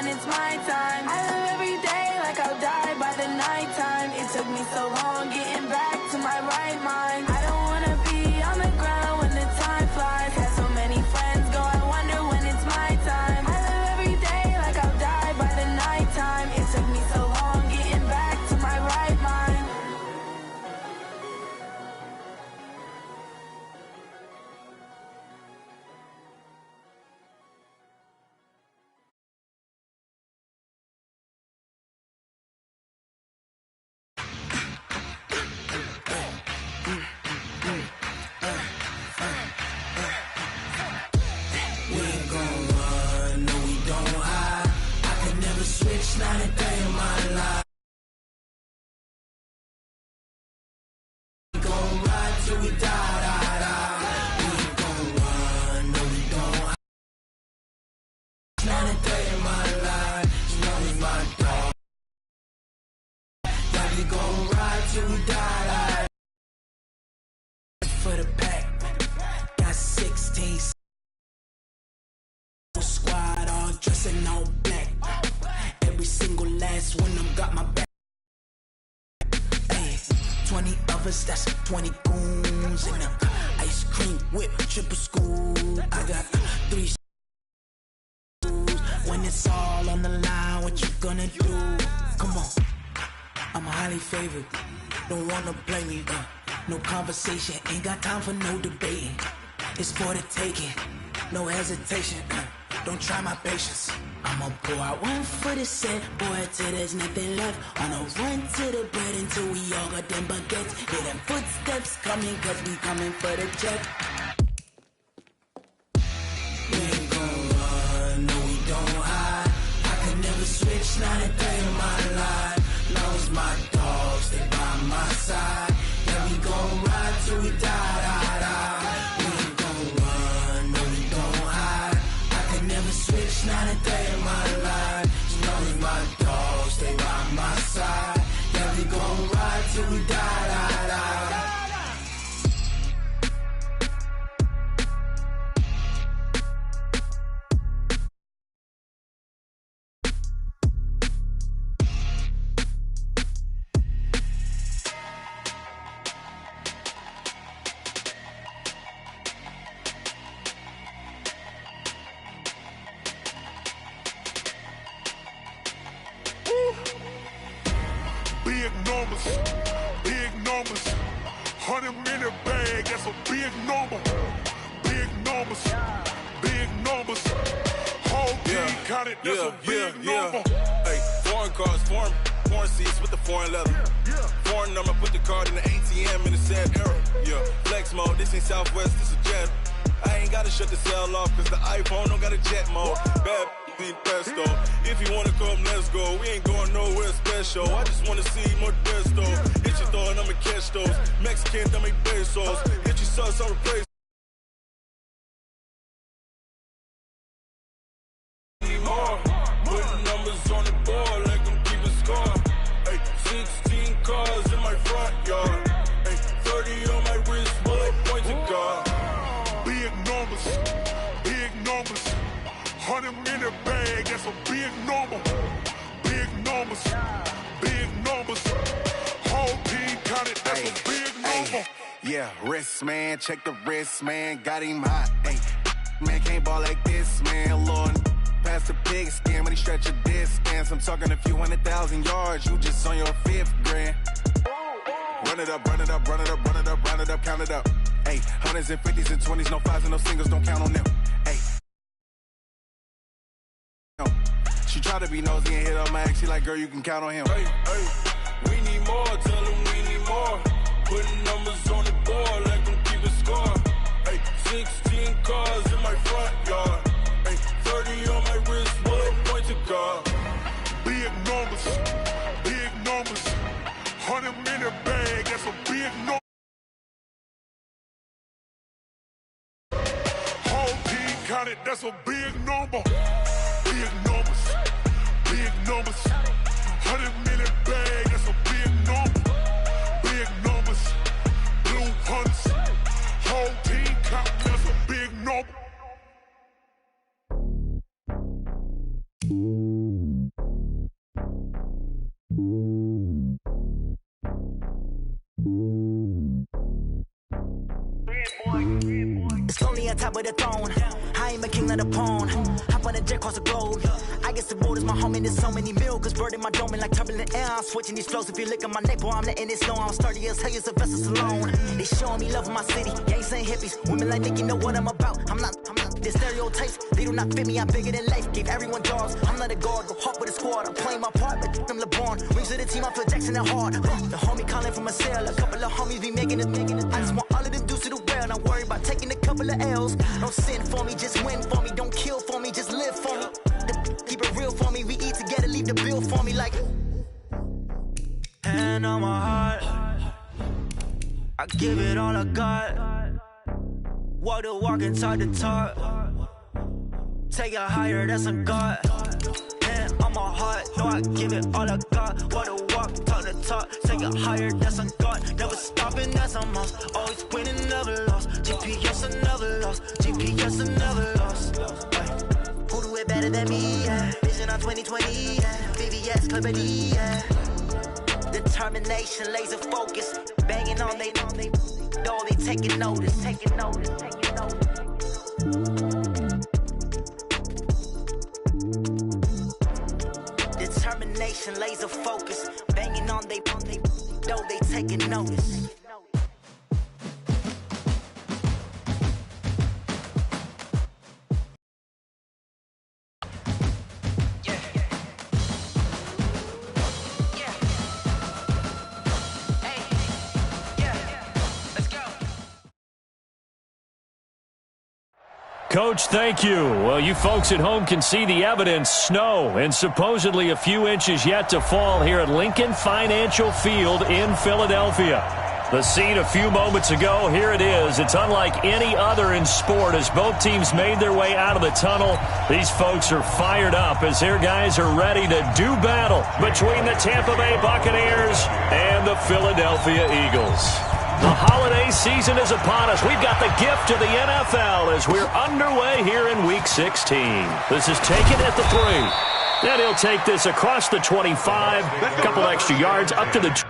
when it's my time. I live every day like I'll die by the nighttime. It took me so long getting back to my right mind. I don't wanna be on the ground when the time flies. Had so many friends go, I wonder when it's my time. I live every day like I'll die by the nighttime. It took me so long getting back to my right mind. Not a day in my life. We gon' ride till we die, die, die. We ain't gon' run, no we don't. Not a day in my life. As long as my dog. Yeah, we gon' ride till we die, die. For the pack, got 16 squad all dressing all black. Every single last one of them got my back. Ay, 20 of us, that's 20 goons in them. Ice cream whip, triple scoop. I got 3 shoes. When it's all on the line, what you gonna do? Come on, I'm highly favored. Don't wanna blame me, no conversation. Ain't got time for no debating. It's for the taking, no hesitation. Don't try my patience. I'ma pour out one for the set, boy, till there's nothing left. On a run to the bread until we all got them baguettes. Hear them footsteps coming, cause we coming for the check. We ain't gon' run, no we don't hide. I can never switch, not a day in my life. Long as my dogs, they by my side. Yeah, we gon' ride till we die, die, die. We ain't gon' run, no we don't hide. I can never switch, not a day in my life. As long as my dogs, they by my side. Yeah, we gon' ride till we die, die, die. Big numbers, 100-minute bag, that's a big number. Big numbers, big numbers. Whole team counted, that's a big number. Hey, foreign cars, foreign seats with the foreign leather. Foreign number, put the card in the ATM in the sad era. Yeah, flex mode, this ain't Southwest, this a jet. I ain't gotta shut the cell off, cause the iPhone don't got a jet mode. Bad be pesto. If you wanna come, let's go. We ain't going nowhere special. I just wanna see more desto. Hit your thought, I'ma catch those. Mexican, I'ma make pesos. Hit your sauce, I'll replace. More. Putting numbers on the board like I'm keeping score. Hey, 16 cars in my front yard. Hey, 30 on my wrist, bullet point to God. Big numbers, big numbers. 100-minute bag, that's a big number. Big numbers, big numbers. Whole team counted, that's a big number. Yeah, wrist man, check the wrist man, got him hot. Ay, man can't ball like this, man. Lord, past the pig skin when he stretch a distance. I'm talking a few 100,000 yards, you just on your 5th grand. Run it up, run it up, run it up, run it up, run it up, count it up. Ay, 100s and 50s and 20s, no 5s and no singles, don't count on them. Ay. She try to be nosy and hit up my ex, she like, girl, you can count on him. Hey, hey, we need more, tell them we need more. Putting numbers on the board like I'm keeping score. Hey, 16 cars in my front yard. Hey, 30 on my wrist, bullet point to God. Big numbers, big numbers. 100-minute bag, that's a big number. Whole team counted, that's a big number. Big numbers, big numbers. 100-minute bag, that's a big number. Big numbers, blue hunts. Whole team counting, that's a big number. top of the throne. I ain't a king of the pawn. Hop on a jet across the globe. I guess the road is my home and there's so many mil. Cause bird in my dome and like turbulent air. I'm switching these flows. If you look at my neck, boy, I'm letting it slow. I'm sturdy as hell, as a vessel alone. They showing me love in my city. Gangs ain't hippies. Women like Nick, you know what I'm about. I'm not. The stereotypes, they do not fit me. I'm bigger than life. Gave everyone jobs. I'm not a guard. Go hard with a squad. I'm playing my part, but I'm LeBron. Rings to the team, I feel Jackson and hard. The homie calling from a cell. A couple of homies be making it. I just want all of them dudes to do well. Not worry about taking a couple of L's. Don't sin for me, just win for me. Don't kill for me, just live for me. Keep it real for me. We eat together, leave the bill for me like. Hand on my heart, I give it all I got. Walk the walk and talk the talk. Take it higher, that's a God. Hand on my heart, no, I give it all I got. Walk the walk, talk the talk. Take it higher, that's a God. Never stopping, that's a must. Always winning, never lost. GPS, I never lost. GPS, I never lost. Who do it better than me? Yeah. Vision on 2020. Yeah. VVS, Clipper D. Yeah. Determination, laser focus. Banging on they door, they taking notice. Determination, laser focus. Banging on they door, they taking notice. Coach, thank you. Well, you folks at home can see the evidence. Snow and supposedly a few inches yet to fall here at Lincoln Financial Field in Philadelphia. The scene a few moments ago, here it is. It's unlike any other in sport as both teams made their way out of the tunnel. These folks are fired up as their guys are ready to do battle between the Tampa Bay Buccaneers and the Philadelphia Eagles. The holiday season is upon us. We've got the gift of the NFL as we're underway here in Week 16. This is taken at the 3. And he'll take this across the 25, a couple extra yards up to the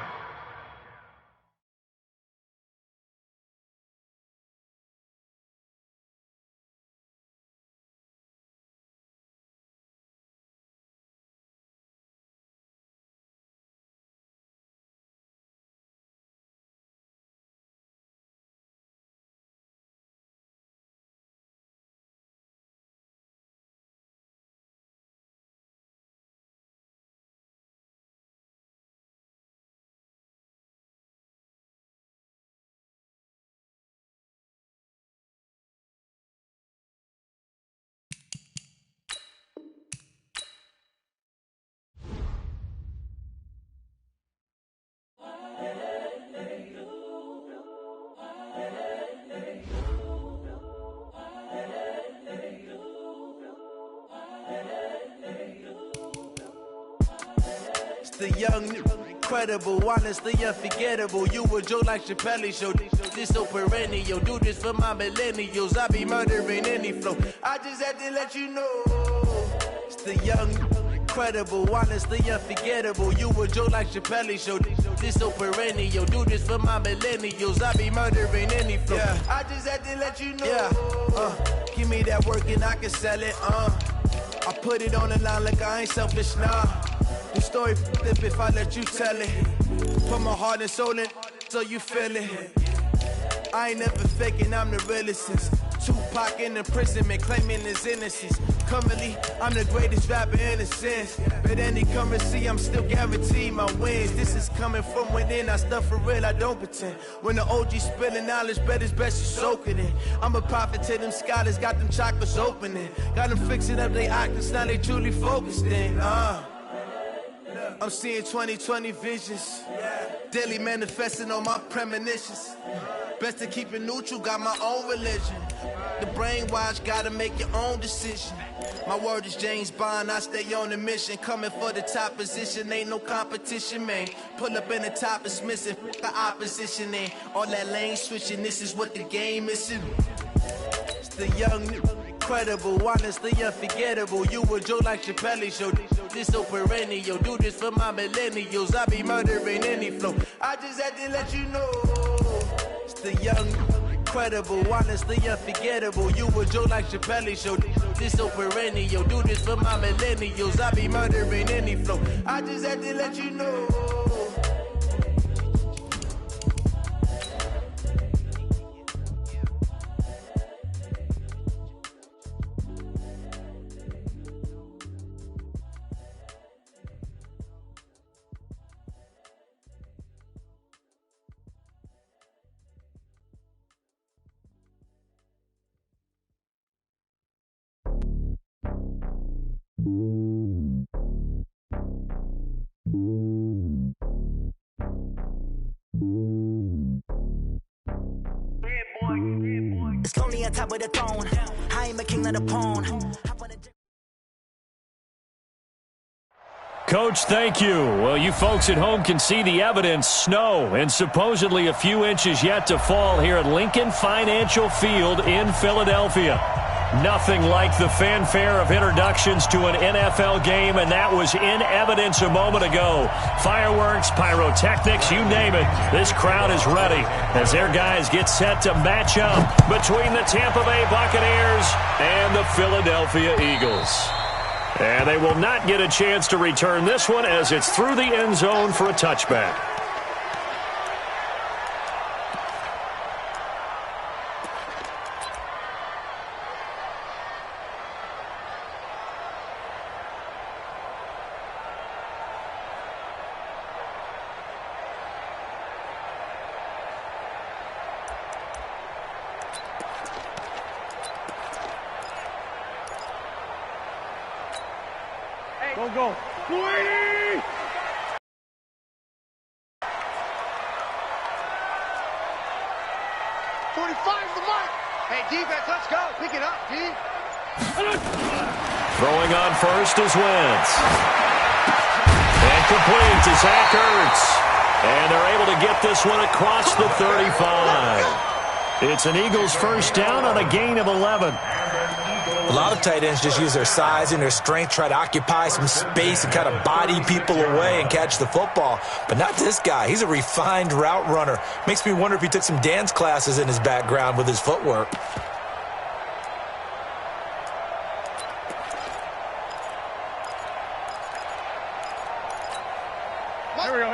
The young, incredible, honestly unforgettable. You a joke like Chappelle Show. This so perennial. Do this for my millennials. I be murdering any flow. I just had to let you know. It's the young, incredible, honestly unforgettable. You a joke like Chappelle Show. This so perennial. Do this for my millennials. I be murdering any flow. Yeah. I just had to let you know. Yeah. Give me that work and I can sell it. I put it on the line like I ain't selfish now. The story flip if I let you tell it. Put my heart and soul in so you feel it. I ain't never faking, I'm the realest since Tupac in imprisonment, claiming his innocence. Currently, I'm the greatest rapper in a sense. But any currency, I'm still guaranteed my wins. This is coming from within, I stuff for real, I don't pretend. When the OG spilling knowledge, bet it's best you soak it in. I'm a prophet to them scholars, got them chakras opening. Got them fixing up their octaves, now they truly focused in. I'm seeing 2020 visions. Daily manifesting on my premonitions. Best to keep it neutral, got my own religion. The brainwash, gotta make your own decision. My word is James Bond, I stay on a mission. Coming for the top position, ain't no competition, man. Pull up in the top, it's missing, the opposition ain't. All that lane switching, this is what the game is. It's the young, incredible, honestly unforgettable. You a joke like Chappelle Show. This so perennial. Do this for my millennials. I be murdering any flow. I just had to let you know. It's the young, Incredible, honestly unforgettable. You a joke like Chappelle Show. This so perennial. Do this for my millennials. I be murdering any flow. I just had to let you know. It's lonely on top of the throne. I am a king of the pawn. Coach, thank you. Well, you folks at home can see the evidence. Snow and supposedly a few inches yet to fall here at Lincoln Financial Field in Philadelphia. Nothing like the fanfare of introductions to an NFL game, and that was in evidence a moment ago. Fireworks, pyrotechnics, you name it. This crowd is ready as their guys get set to match up between the Tampa Bay Buccaneers and the Philadelphia Eagles. And they will not get a chance to return this one as it's through the end zone for a touchback. Go. 280! 45 the mark. Hey, defense, let's go. Pick it up, D. Throwing on first is Wentz. And complete to Zach Ertz. And they're able to get this one across the 35. It's an Eagles first down on a gain of 11. A lot of tight ends just use their size and their strength, try to occupy some space and kind of body people away and catch the football. But not this guy. He's a refined route runner. Makes me wonder if he took some dance classes in his background with his footwork.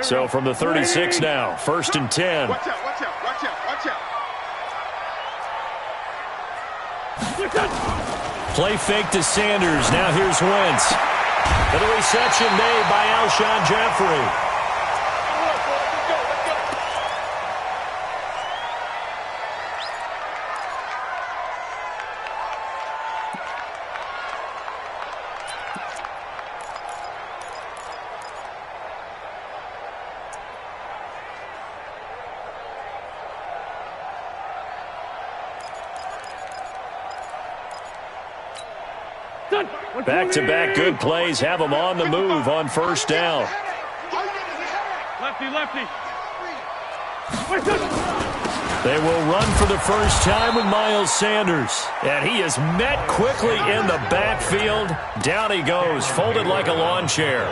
So from the 36 now, 1st and 10. Watch out. Play fake to Sanders. Now here's Wentz. And the reception made by Alshon Jeffrey. Back-to-back good plays have them on the move on first down. Lefty. They will run for the first time with Miles Sanders. And he is met quickly in the backfield. Down he goes, folded like a lawn chair.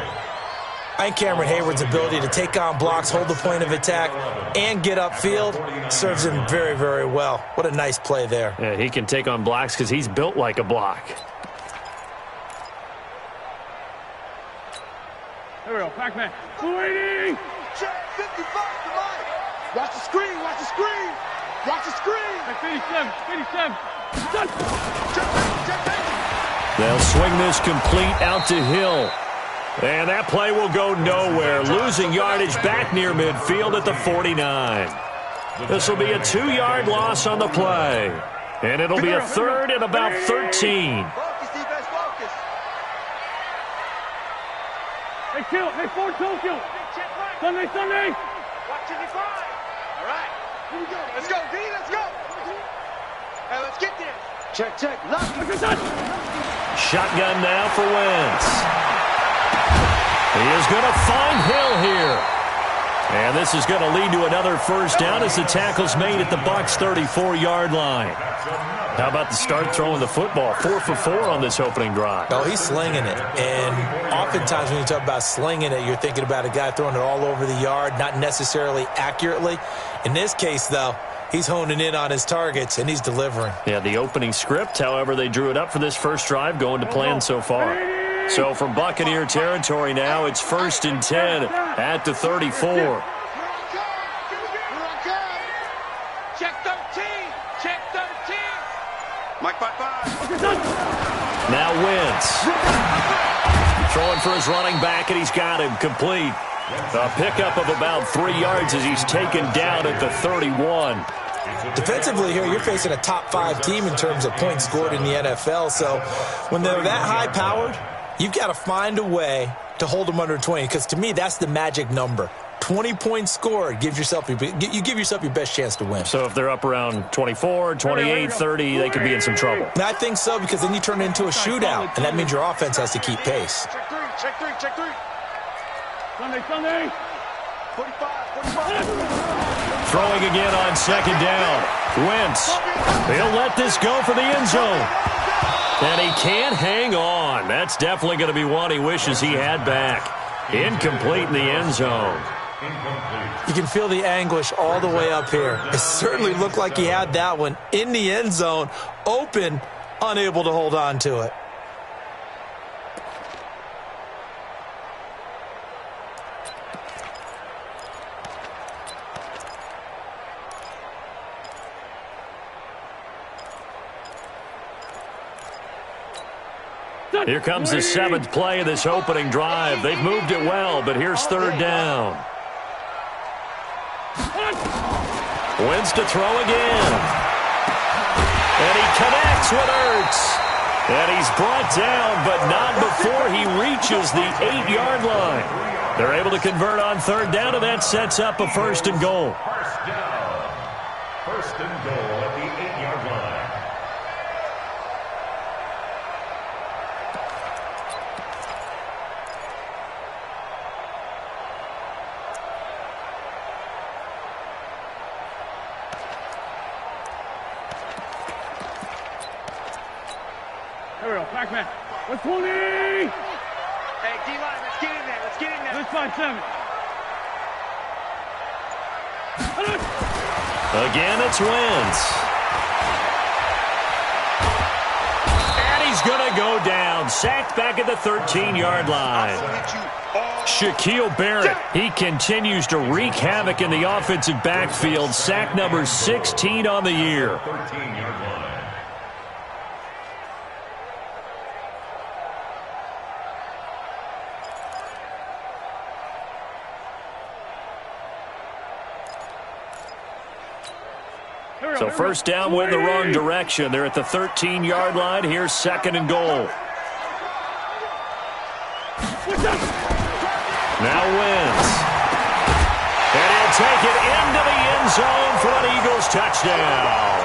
I think Cameron Hayward's ability to take on blocks, hold the point of attack, and get upfield serves him very, very well. What a nice play there. Yeah, he can take on blocks because he's built like a block. There we go, Pac-Man. 280! Check 55 to Mike. Watch the screen. Hey, 87. Check. They'll swing this complete out to Hill. And that play will go nowhere. Losing yardage back near midfield at the 49. This will be a 2-yard loss on the play. And it'll be a 3rd and about 13. Focus, defense, focus. Hey, Ford, kill. Sunday. Watch 55. All right. Here we go. Let's go, D. Let's go. Hey, let's get this. Check. Shotgun now for Wentz. He is going to find Hill here. And this is going to lead to another first down as the tackle's made at the Bucs' 34-yard line. How about the start throwing the football? 4 for 4 on this opening drive. Oh, he's slinging it. And oftentimes when you talk about slinging it, you're thinking about a guy throwing it all over the yard, not necessarily accurately. In this case, though, He's honing in on his targets, and he's delivering. Yeah, the opening script, however, they drew it up for this first drive, going to plan so far. So from Buccaneer territory now, it's 1st and 10 at the 34. Check 13. Check 13. Mike 5-5. Now Wentz. Throwing for his running back, and he's got him complete. A pickup of about 3 yards as he's taken down at the 31. Defensively here, you're facing a top 5 team in terms of points scored in the NFL. So when they're that high-powered, you've got to find a way to hold them under 20, because to me, that's the magic number. 20 points scored, you give yourself your best chance to win. So if they're up around 24, 28, 30, they could be in some trouble. And I think so, because then you turn it into a shootout, and that means your offense has to keep pace. Check three. Sunday. 45. Throwing again on 2nd down. Wentz. He'll let this go for the end zone. And he can't hang on. That's definitely going to be one he wishes he had back. Incomplete in the end zone. You can feel the anguish all the way up here. It certainly looked like he had that one in the end zone, open, unable to hold on to it. Here comes the 7th play of this opening drive. They've moved it well, but here's 3rd down. Wins to throw again. And he connects with Ertz. And he's brought down, but not before he reaches the 8-yard line. They're able to convert on 3rd down, and that sets up a 1st and goal. First and goal at the 8-yard line. Here we go, back man. Let's 20! Hey, D-line, let's get in there, Let's 5-7. Again, it's Wentz. And he's going to go down. Sacked back at the 13-yard line. Shaquille Barrett, he continues to wreak havoc in the offensive backfield. Sack number 16 on the year. 13-yard line. So 1st down went the wrong direction. They're at the 13-yard line. Here's 2nd and goal. Now Wentz. And he'll take it into the end zone for an Eagles touchdown.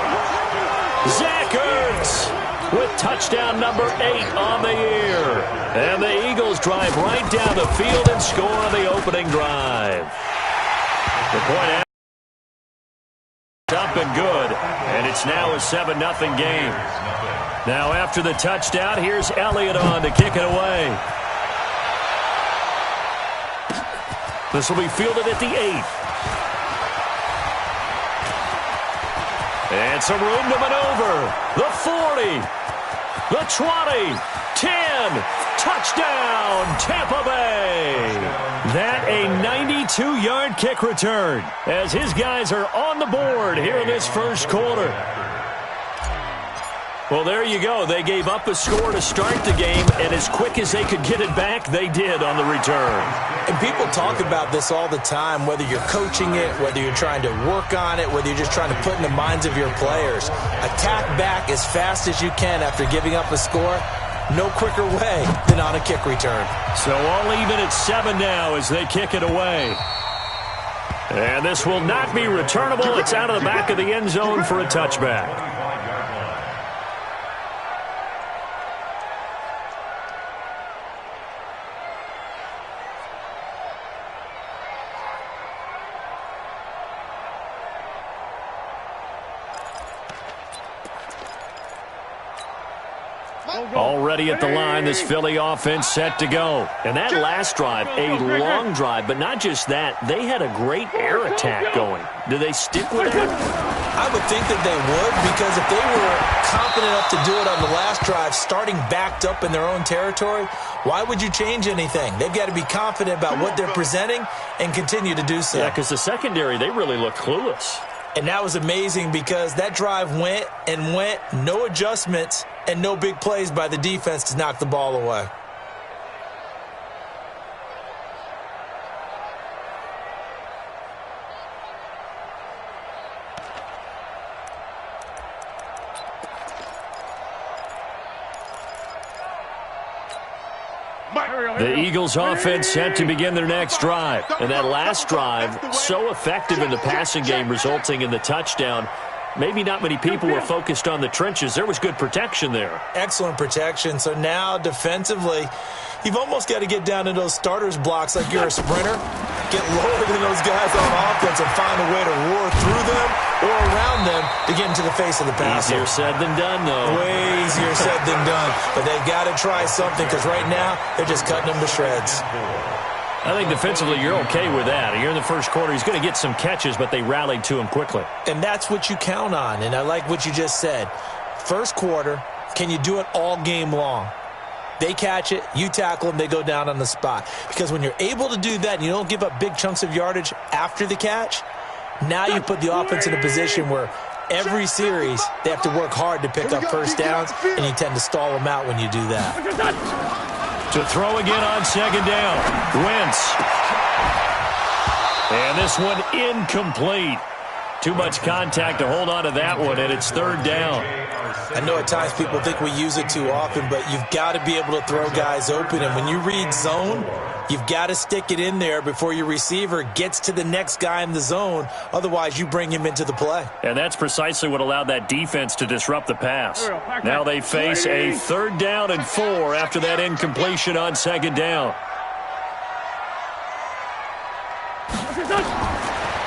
Zach Ertz with touchdown number 8 on the year. And the Eagles drive right down the field and score on the opening drive. The point up and good, and it's now a 7-0 game. Now after the touchdown, here's Elliott on to kick it away. This will be fielded at the 8. And some room to maneuver. The 40, the 20, 10, touchdown, Tampa Bay. That a 92-yard kick return as his guys are on the board here in this first quarter. Well, there you go. They gave up a score to start the game, and as quick as they could get it back, they did on the return. And people talk about this all the time, whether you're coaching it, whether you're trying to work on it, whether you're just trying to put in the minds of your players. Attack back as fast as you can after giving up a score. No quicker way than on a kick return. So all even at 7 now as they kick it away. And this will not be returnable. It's out of the back of the end zone for a touchback. Already at the line, this Philly offense set to go. And that last drive, a long drive, but not just that. They had a great air attack going. Do they stick with that? I would think that they would, because if they were confident enough to do it on the last drive, starting backed up in their own territory, why would you change anything? They've got to be confident about what they're presenting and continue to do so. Yeah, because the secondary, they really looked clueless. And that was amazing because that drive went and went, no adjustments and no big plays by the defense to knock the ball away. The Eagles offense set to begin their next drive. And that last drive, so effective in the passing game, resulting in the touchdown. Maybe not many people were focused on the trenches. There was good protection there. Excellent protection. So now defensively, you've almost got to get down to those starters blocks like you're a sprinter. Get lower than those guys on offense and find a way to roar through them or around them to get into the face of the passer. Easier said than done, though. Way easier said than done. But they've got to try something because right now they're just cutting them to shreds. I think defensively you're okay with that. Here in the first quarter, he's going to get some catches, but they rallied to him quickly. And that's what you count on, and I like what you just said. First quarter, can you do it all game long? They catch it, you tackle them, they go down on the spot. Because when you're able to do that and you don't give up big chunks of yardage after the catch, now you put the offense in a position where every series they have to work hard to pick up first downs, and you tend to stall them out when you do that. To throw again on second down. Wentz. And this one incomplete. Too much contact to hold on to that one, and it's third down. I know at times people think we use it too often, but you've got to be able to throw guys open. And when you read zone, you've got to stick it in there before your receiver gets to the next guy in the zone. Otherwise, you bring him into the play. And that's precisely what allowed that defense to disrupt the pass. Now they face a third down and 4 after that incompletion on second down.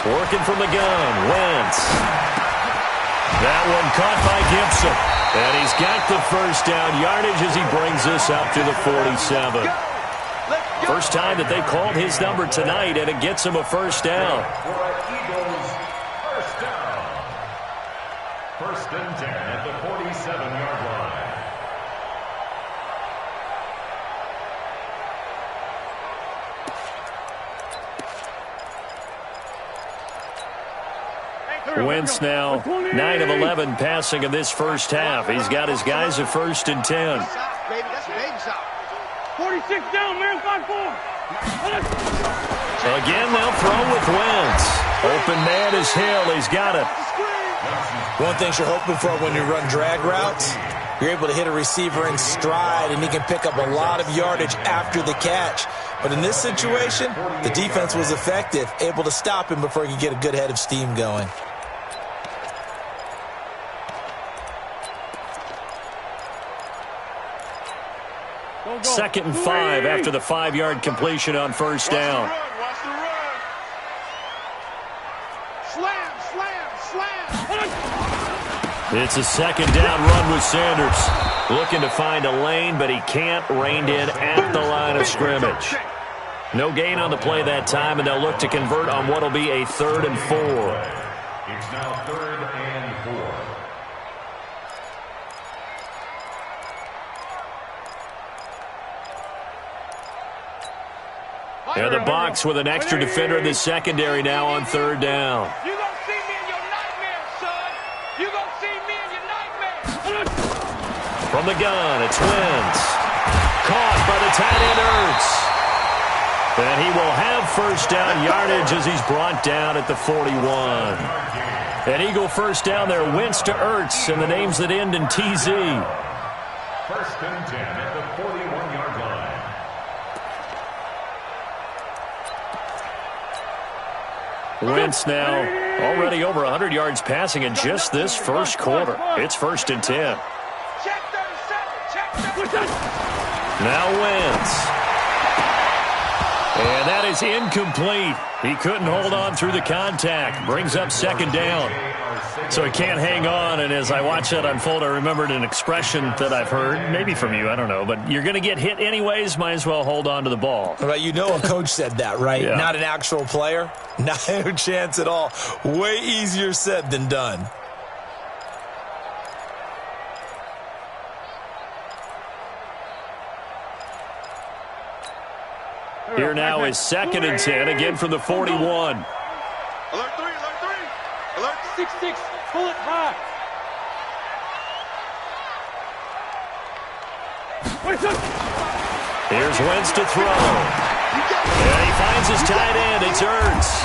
Working from the gun, Wentz. That one caught by Gibson. And he's got the first down yardage as he brings this up to the 47. First time that they called his number tonight, and it gets him a first down. First and 10 at the 47-yard line. Wentz now 9 of 11 passing in this first half. He's got his guys at first and 10. 46 down, man, 5-4. Again, they'll throw with Wentz. Open man is Hill. He's got it. One thing you're hoping for when you run drag routes, you're able to hit a receiver in stride, and he can pick up a lot of yardage after the catch. But in this situation, the defense was effective, able to stop him before he could get a good head of steam going. Second and 5 after the 5-yard completion on first down. It's a second down run with Sanders. Looking to find a lane, but he can't. Reined in at the line of scrimmage. No gain on the play that time, and they'll look to convert on what will be a 3rd and 4. It's now 3rd and 4. And the box with an extra defender in the secondary now on third down. You gonna see me in your nightmares, son. You gonna see me in your nightmares. From the gun, it's Wentz. Caught by the tight end Ertz. And he will have first down yardage as he's brought down at the 41. An Eagle first down there, Wentz to Ertz, and the names that end in TZ. First and 10 at the 41-yard line. Wentz now already over 100 yards passing in just this first quarter. It's first and 10. Now Wentz. And that is incomplete. He couldn't hold on through the contact. Brings up second down. So he can't hang on, and as I watch that unfold, I remembered an expression that I've heard, maybe from you, I don't know, but you're going to get hit anyways, might as well hold on to the ball. Well, you know a coach said that, right? Not an actual player. No chance at all. Way easier said than done. Here now is 2nd and 10, again from the 41. Alert 3, alert 3. Alert 6-6, pull it high. Here's Wentz to throw. And he finds his tight end. It's Ertz.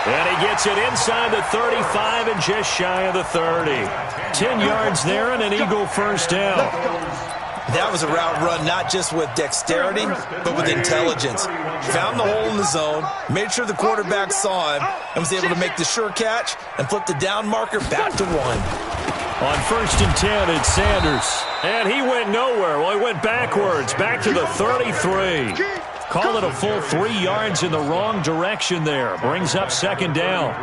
And he gets it inside the 35 and just shy of the 30. 10 yards there and an Eagle first down. That was a route run not just with dexterity, but with intelligence. Found the hole in the zone, made sure the quarterback saw him, and was able to make the sure catch and flip the down marker back to 1. On 1st and 10, it's Sanders. And he went nowhere. Well, he went backwards, back to the 33. Call it a full 3 yards in the wrong direction there. Brings up 2nd down.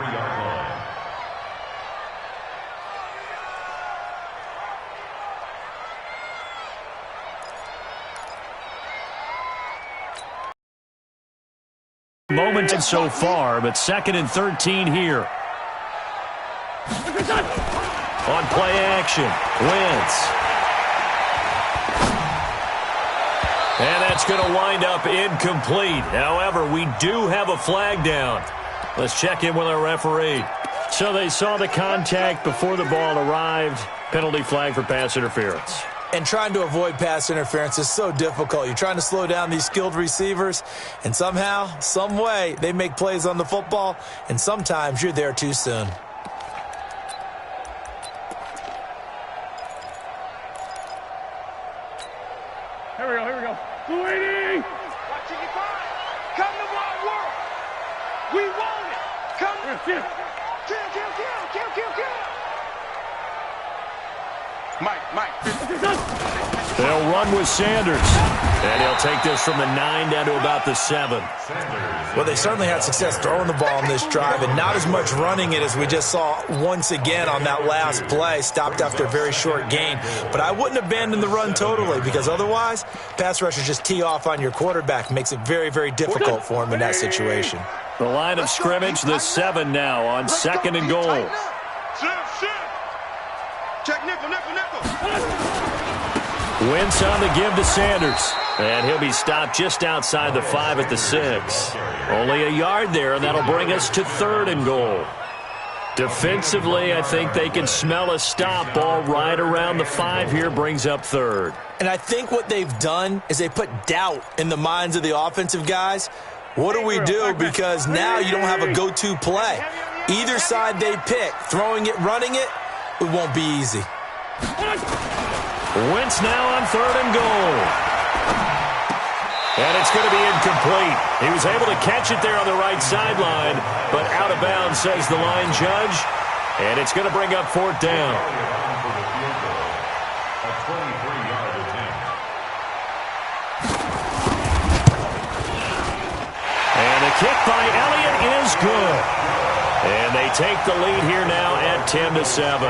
Moment so far, but 2nd and 13 here. On play action, Wentz. And that's going to wind up incomplete. However, we do have a flag down. Let's check in with our referee. So they saw the contact before the ball arrived. Penalty flag for pass interference. And trying to avoid pass interference is so difficult. You're trying to slow down these skilled receivers, and somehow, some way, they make plays on the football, and sometimes you're there too soon. Here we go. Louie! Watching it fine. Come to Wild World. We want it. Come. Kill. Mike. They'll run with Sanders. And he'll take this from the 9 down to about the 7. Well, they certainly had success throwing the ball in this drive, and not as much running it as we just saw once again on that last play. Stopped after a very short gain. But I wouldn't abandon the run totally, because otherwise, pass rushers just tee off on your quarterback. Makes it very, very difficult for him in that situation. The line of scrimmage, the 7 now on 2nd and goal. Check nickel. Wentz on the give to Sanders. And he'll be stopped just outside the 5 at the 6. Only a yard there, and that'll bring us to 3rd and goal. Defensively, I think they can smell a stop. Ball right around the 5 here brings up 3rd. And I think what they've done is they put doubt in the minds of the offensive guys. What do we do? Because now you don't have a go-to play. Either side they pick, throwing it, running it, it won't be easy. Wentz now on 3rd and goal. And it's going to be incomplete. He was able to catch it there on the right sideline, but out of bounds, says the line judge. And it's going to bring up 4th down. A 23-yard attempt. And the kick by Elliott is good. And they take the lead here now at 10-7.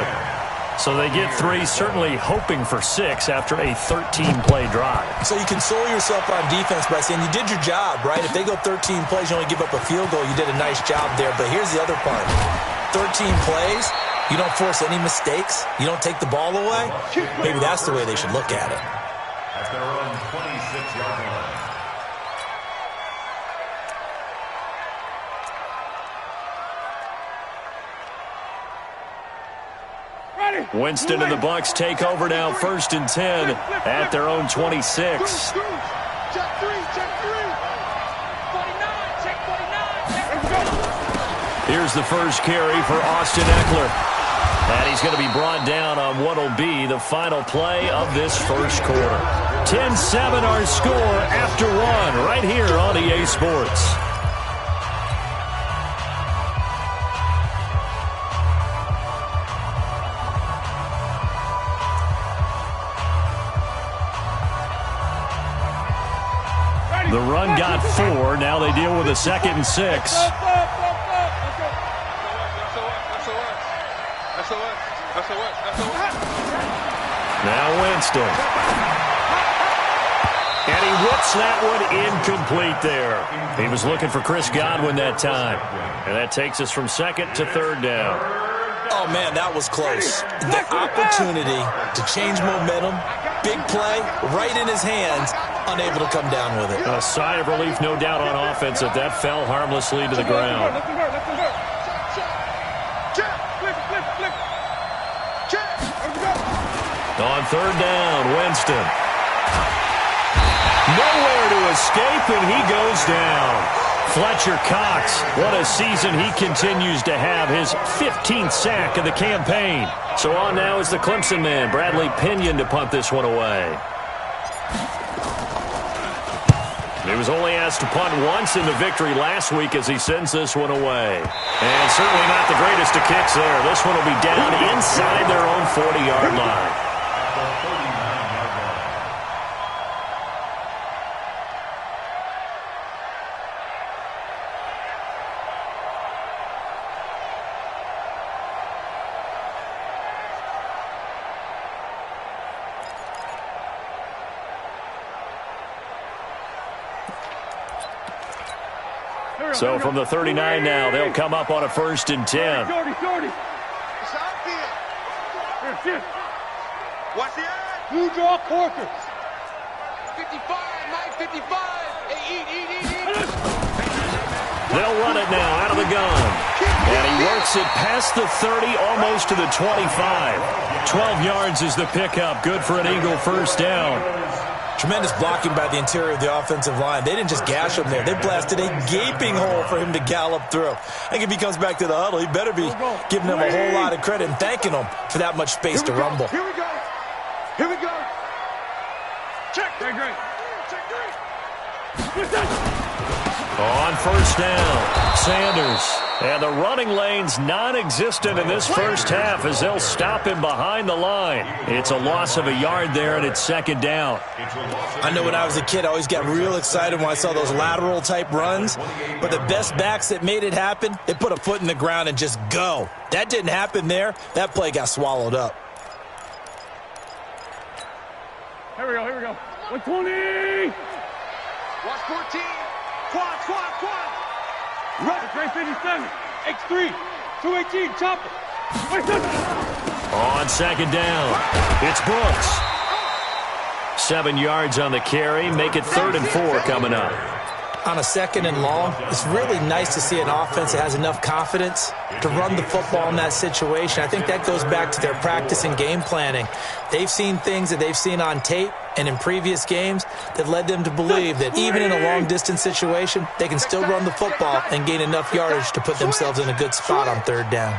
So they get 3, certainly hoping for 6 after a 13-play drive. So you console yourself on defense by saying you did your job, right? If they go 13 plays, you only give up a field goal, you did a nice job there. But here's the other part. 13 plays, you don't force any mistakes, you don't take the ball away. Maybe that's the way they should look at it. At their own 26-yard line. Winston and the Bucs take over now, 1st and 10 at their own 26. Check 3. 49. Check 49. Here's the first carry for Austin Eckler. And he's going to be brought down on what will be the final play of this first quarter. 10-7 our score after 1 right here on EA Sports. The run got 4. Now they deal with a 2nd and 6. Now Winston. And he whips that one incomplete there. He was looking for Chris Godwin that time. And that takes us from 2nd to 3rd down. Oh, man, that was close. The opportunity to change momentum, big play, right in his hands, unable to come down with it. A sigh of relief, no doubt, on offense that fell harmlessly to the ground. On third down, Winston. Nowhere to escape, and he goes down. Fletcher Cox, what a season he continues to have, his 15th sack of the campaign. So on now is the Clemson man, Bradley Pinion, to punt this one away. He was only asked to punt once in the victory last week as he sends this one away. And certainly not the greatest of kicks there. This one will be down inside their own 40-yard line. So from the 39 now, they'll come up on a 1st and 10. Watch the eye. Blue draw Corker. 55, Mike, 55. Hey, eat. They'll run it now out of the gun. And he works it past the 30, almost to the 25. 12 yards is the pickup. Good for an Eagle first down. Tremendous blocking by the interior of the offensive line. They didn't just gash him there. They blasted a gaping hole for him to gallop through. I think if he comes back to the huddle, he better be giving them a whole lot of credit and thanking them for that much space to rumble. Here we go. Check. Great. On first down, Sanders. And the running lane's non-existent in this first half as they'll stop him behind the line. It's a loss of a yard there, and it's 2nd down. I know when I was a kid, I always got real excited when I saw those lateral-type runs. But the best backs that made it happen, they put a foot in the ground and just go. That didn't happen there. That play got swallowed up. Here we go. 120. Watch 14. Quad. Right, great 57. X3. 218. Chopper. On 2nd down, it's Brooks. 7 yards on the carry. Make it 3rd and 4 coming up. On a 2nd and long, it's really nice to see an offense that has enough confidence to run the football in that situation. I think that goes back to their practice and game planning. They've seen things that they've seen on tape and in previous games that led them to believe that even in a long-distance situation, they can still run the football and gain enough yardage to put themselves in a good spot on 3rd down.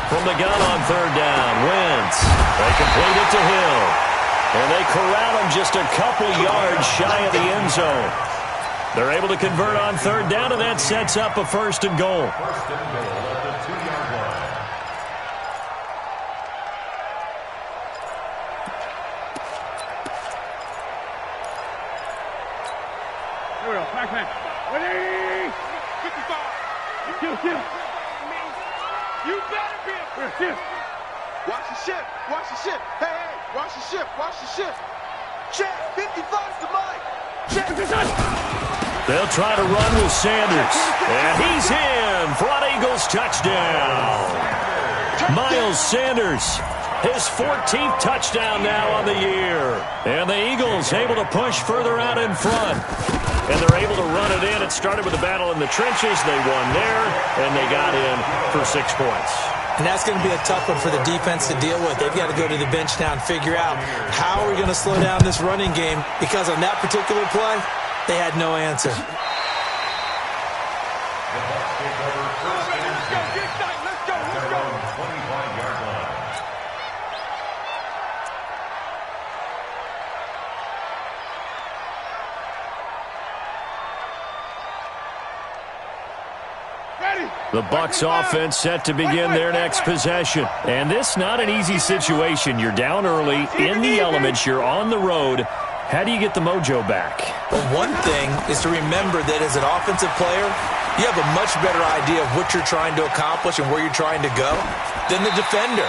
From the gun on 3rd down, Wentz. They complete it to Hill. And they corral him just a couple yards shy of the end zone. They're able to convert on 3rd down, and that sets up a 1st and goal. Here we go. Pac-Man. 180. 55. Kill. You better be a kill. Watch the ship. Hey, watch the ship. Check, 55's the mic. Check. They'll try to run with Sanders. And he's in for an Eagles touchdown. Miles Sanders, his 14th touchdown now on the year. And the Eagles able to push further out in front. And they're able to run it in. It started with a battle in the trenches. They won there, and they got in for 6 points. And that's going to be a tough one for the defense to deal with. They've got to go to the bench now and figure out how are we going to slow down this running game, because on that particular play, they had no answer. The Bucs offense set to begin their next possession. And this not an easy situation. You're down early, in the elements, you're on the road. How do you get the mojo back? Well, one thing is to remember that as an offensive player, you have a much better idea of what you're trying to accomplish and where you're trying to go than the defender.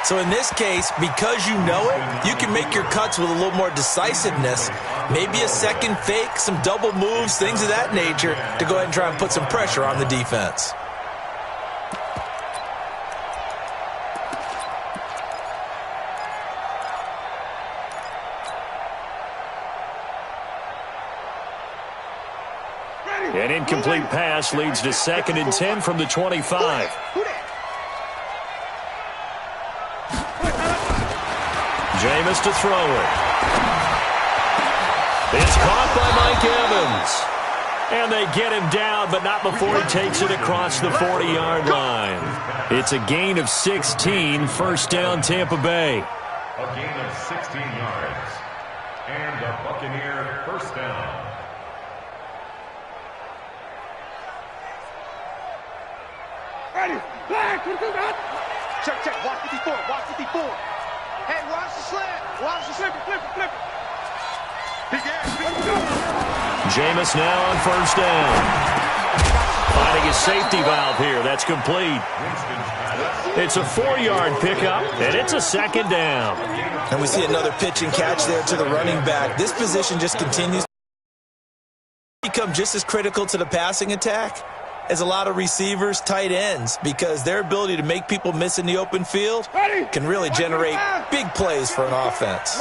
So in this case, because you know it, you can make your cuts with a little more decisiveness, maybe a second fake, some double moves, things of that nature, to go ahead and try and put some pressure on the defense. An incomplete pass leads to 2nd and 10 from the 25. Jameis to throw it. It's caught by Mike Evans. And they get him down, but not before he takes it across the 40-yard line. It's a gain of 16, first down Tampa Bay. A gain of 16 yards. And the Buccaneer first down. Ready, flag, Check, watch 54, watch 54. Hey, watch the slant, watch the slip it. Jameis now on first down. Finding his safety valve here. That's complete. It's a 4-yard pickup, and it's a 2nd down. And we see another pitch and catch there to the running back. This position just continues to become just as critical to the passing attack as a lot of receivers, tight ends, because their ability to make people miss in the open field can really generate big plays for an offense.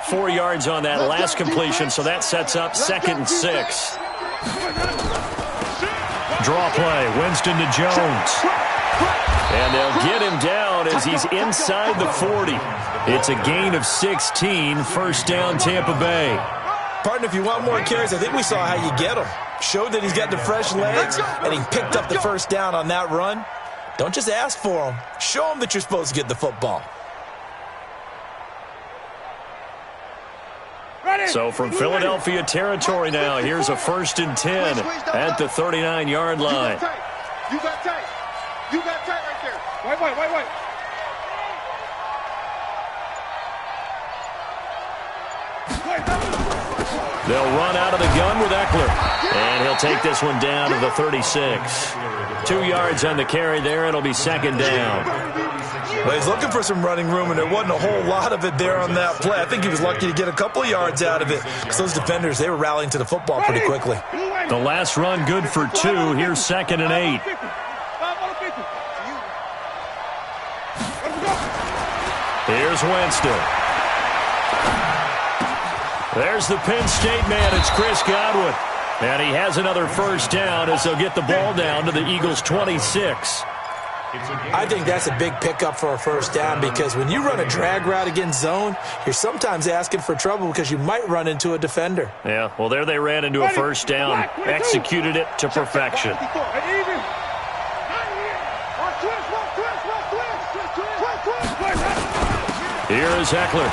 4 yards on that last completion, so that sets up 2nd and 6. Draw play, Winston to Jones. And they'll get him down as he's inside the 40. It's a gain of 16, first down Tampa Bay. Partner, if you want more carries, I think we saw how you get him. Showed that he's got the fresh legs, and he picked up the first down on that run. Don't just ask for him. Show him that you're supposed to get the football. So from Philadelphia territory now, here's a 1st and 10 at the 39-yard line. You got tight. You got tight right there. Wait. They'll run out of the gun with Eckler. And he'll take this one down to the 36. 2 yards on the carry there. It'll be 2nd down. Well, he's looking for some running room, and there wasn't a whole lot of it there on that play. I think he was lucky to get a couple of yards out of it because those defenders, they were rallying to the football pretty quickly. The last run good for 2. Here's 2nd and 8. Here's Winston. There's the Penn State man. It's Chris Godwin. And he has another first down as they'll get the ball down to the Eagles' 26. I think that's a big pickup for a first down because when you run a drag route against zone, you're sometimes asking for trouble because you might run into a defender. Yeah, well, there they ran into a first down, executed it to perfection. Here is Eckler.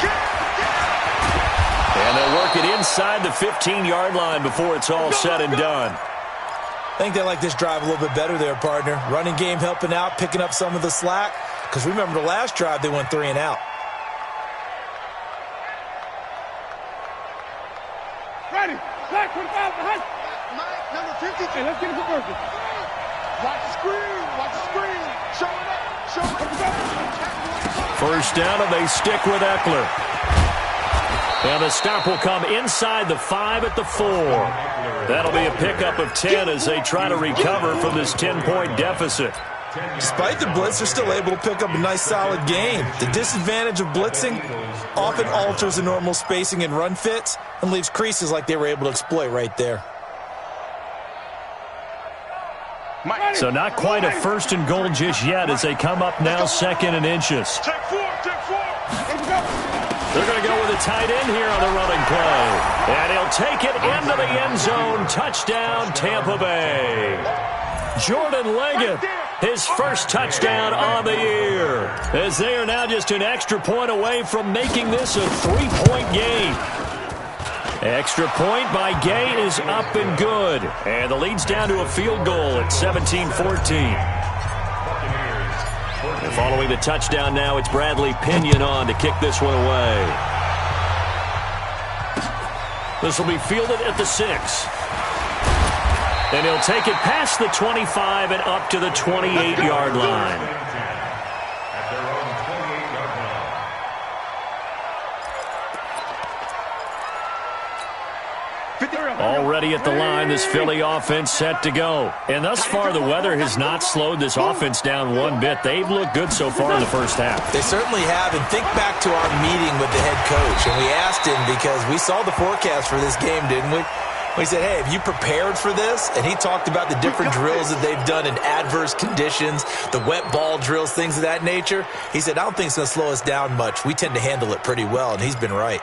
And they'll work it inside the 15-yard line before it's all said and done. I think they like this drive a little bit better there, partner. Running game helping out, picking up some of the slack. Because remember the last drive, they went 3 and out. Ready. Black, 25, behind. Mike, number 50. Hey, let's get it for Burger. Watch the screen. Watch the screen. Show it up. Show it up. First down, and they stick with Eckler. And the stop will come inside the 5 at the 4. That'll be a pickup of 10 as they try to recover from this 10-point deficit. Despite the blitz, they're still able to pick up a nice, solid gain. The disadvantage of blitzing often alters the normal spacing and run fits and leaves creases like they were able to exploit right there. So not quite a 1st and goal just yet as they come up now 2nd and inches. Take 4. They're going to go with a tight end here on the running play. And he'll take it into the end zone. Touchdown, Tampa Bay. Jordan Leggett, his first touchdown on the year. As they are now just an extra point away from making this a 3-point game. Extra point by Gay is up and good. And the lead's down to a field goal at 17-14. And following the touchdown now, it's Bradley Pinion on to kick this one away. This will be fielded at the 6. And he'll take it past the 25 and up to the 28-yard line. Already at the line, this Philly offense set to go. And thus far, the weather has not slowed this offense down one bit. They've looked good so far in the first half. They certainly have. And think back to our meeting with the head coach. And we asked him because we saw the forecast for this game, didn't we? He said, hey, have you prepared for this? And he talked about the different drills that they've done in adverse conditions, the wet ball drills, things of that nature. He said, I don't think it's going to slow us down much. We tend to handle it pretty well, and he's been right.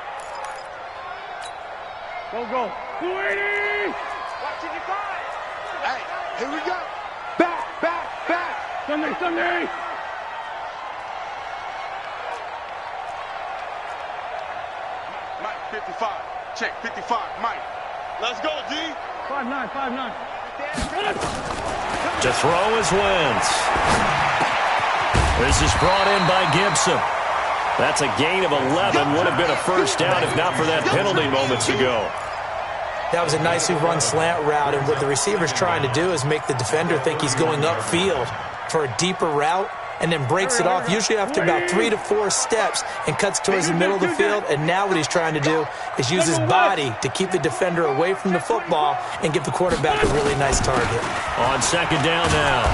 Go, go. 280! Watching your guard. Hey, here we go. Back, back, back. Sunday! Mike, 55. Check, 55. Mike. Let's go, D. 5'9", 5'9". To throw is Wentz. This is brought in by Gibson. That's a gain of 11. Would have been a first down if not for that penalty moments ago. That was a nicely run slant route, and what the receiver's trying to do is make the defender think he's going upfield for a deeper route, and then breaks it off, usually after about 3 to 4 steps, and cuts towards the middle of the field. And now what he's trying to do is use his body to keep the defender away from the football and give the quarterback a really nice target. On second down now,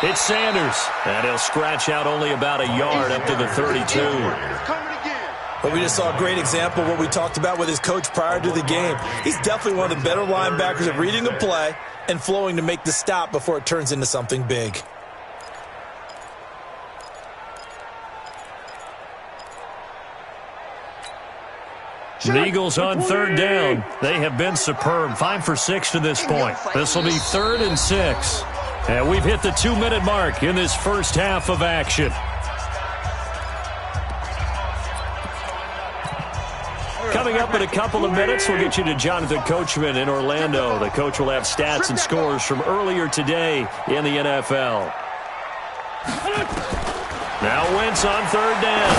it's Sanders, and he'll scratch out only about a yard up to the 32. But we just saw a great example of what we talked about with his coach prior to the game. He's definitely one of the better linebackers at reading a play and flowing to make the stop before it turns into something big. The Eagles on third down. They have been superb. 5 for 6 to this point. This will be 3rd and 6. And we've hit the 2-minute mark in this first half of action. Coming up in a couple of minutes, we'll get you to Jonathan Coachman in Orlando. The coach will have stats and scores from earlier today in the NFL. Now Wentz on third down.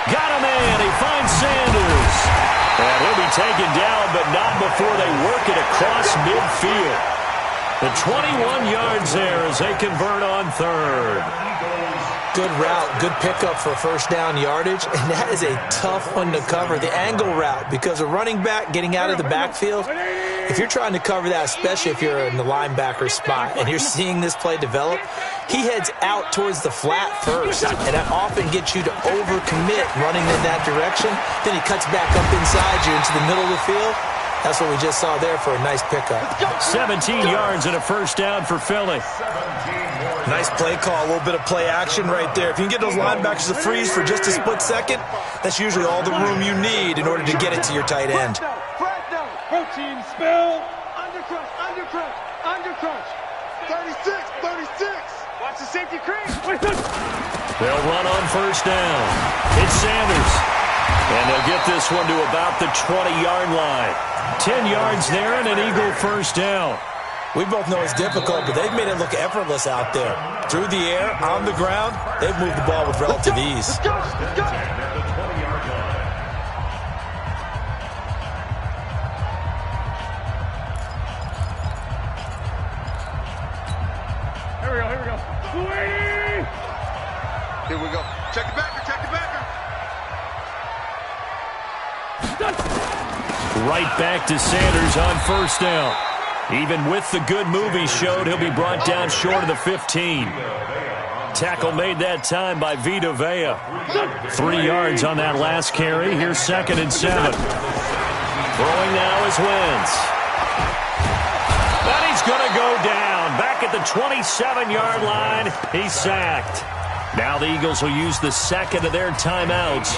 Got a man. He finds Sanders. And he'll be taken down, but not before they work it across midfield. The 21 yards there as they convert on third. Good route, good pickup for first down yardage, and that is a tough one to cover, the angle route, because a running back getting out of the backfield, if you're trying to cover that, especially if you're in the linebacker spot and you're seeing this play develop, he heads out towards the flat first, and that often gets you to overcommit running in that direction. Then he cuts back up inside you into the middle of the field. That's what we just saw there for a nice pickup. 17 yards and a first down for Philly. Nice play call, a little bit of play action right there. If you can get those linebackers to freeze for just a split second, that's usually all the room you need in order to get it to your tight end. Protein spill. Undercrush. 36. Watch the safety creep. They'll run on first down. It's Sanders. And they'll get this one to about the 20-yard line. 10 yards there and an Eagle first down. We both know it's difficult, but they've made it look effortless out there. Through the air, on the ground, they've moved the ball with relative ease. Let's go. Here we go. 280! Here we go. Check the backer. Right back to Sanders on first down. Even with the good move he showed, he'll be brought down short of the 15. Tackle made that time by Vita Vea. 3 yards on that last carry. Here's 2nd and 7. Throwing now is Wentz. But he's going to go down. Back at the 27-yard line. He's sacked. Now the Eagles will use the second of their timeouts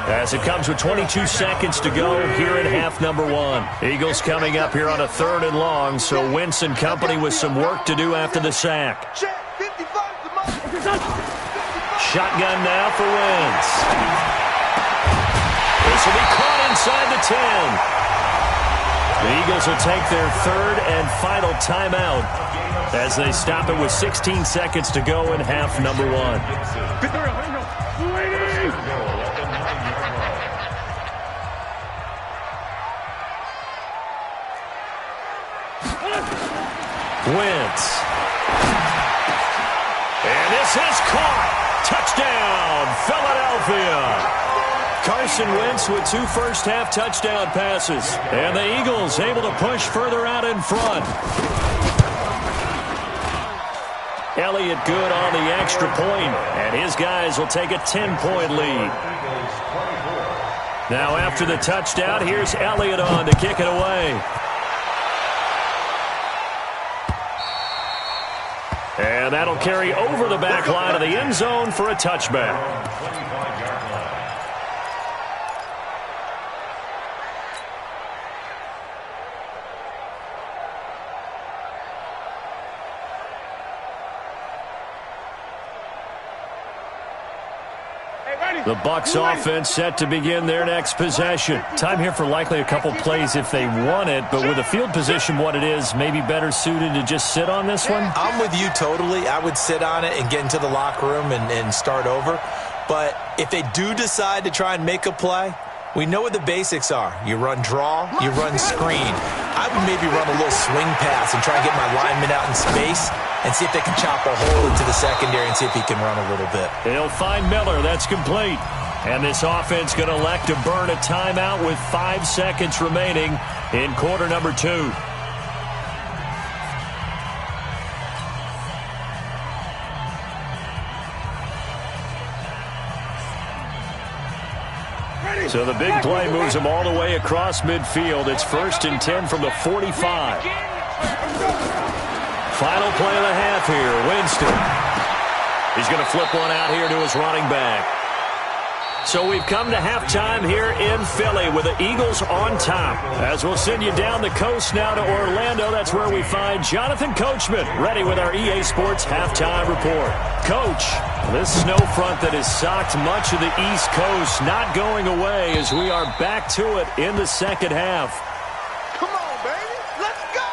as it comes with 22 seconds to go here in half number 1. Eagles coming up here on a 3rd and long, so Wentz and company with some work to do after the sack. Shotgun now for Wentz. This will be caught inside the 10. The Eagles will take their 3rd and final timeout as they stop it with 16 seconds to go in half number 1. Wentz. And this is caught. Touchdown, Philadelphia. Carson Wentz with 2 first-half touchdown passes. And the Eagles able to push further out in front. Elliott good on the extra point, and his guys will take a 10-point lead. Now after the touchdown, here's Elliott on to kick it away. And that'll carry over the back line of the end zone for a touchback. The Bucs offense set to begin their next possession. Time here for likely a couple plays if they want it, but with the field position what it is, maybe better suited to just sit on this one? I'm with you totally. I would sit on it and get into the locker room and start over. But if they do decide to try and make a play, we know what the basics are. You run draw, you run screen. I would maybe run a little swing pass and try and get my lineman out in space and see if they can chop a hole into the secondary and see if he can run a little bit. He'll find Miller. That's complete. And this offense going to elect to burn a timeout with 5 seconds remaining in quarter number 2. So the big play moves him all the way across midfield. It's 1st and 10 from the 45. Final play of the half here. Winston. He's going to flip one out here to his running back. So we've come to halftime here in Philly with the Eagles on top. As we'll send you down the coast now to Orlando, that's where we find Jonathan Coachman ready with our EA Sports halftime report. Coach, this snow front that has socked much of the East Coast not going away as we are back to it in the second half. Come on, baby. Let's go.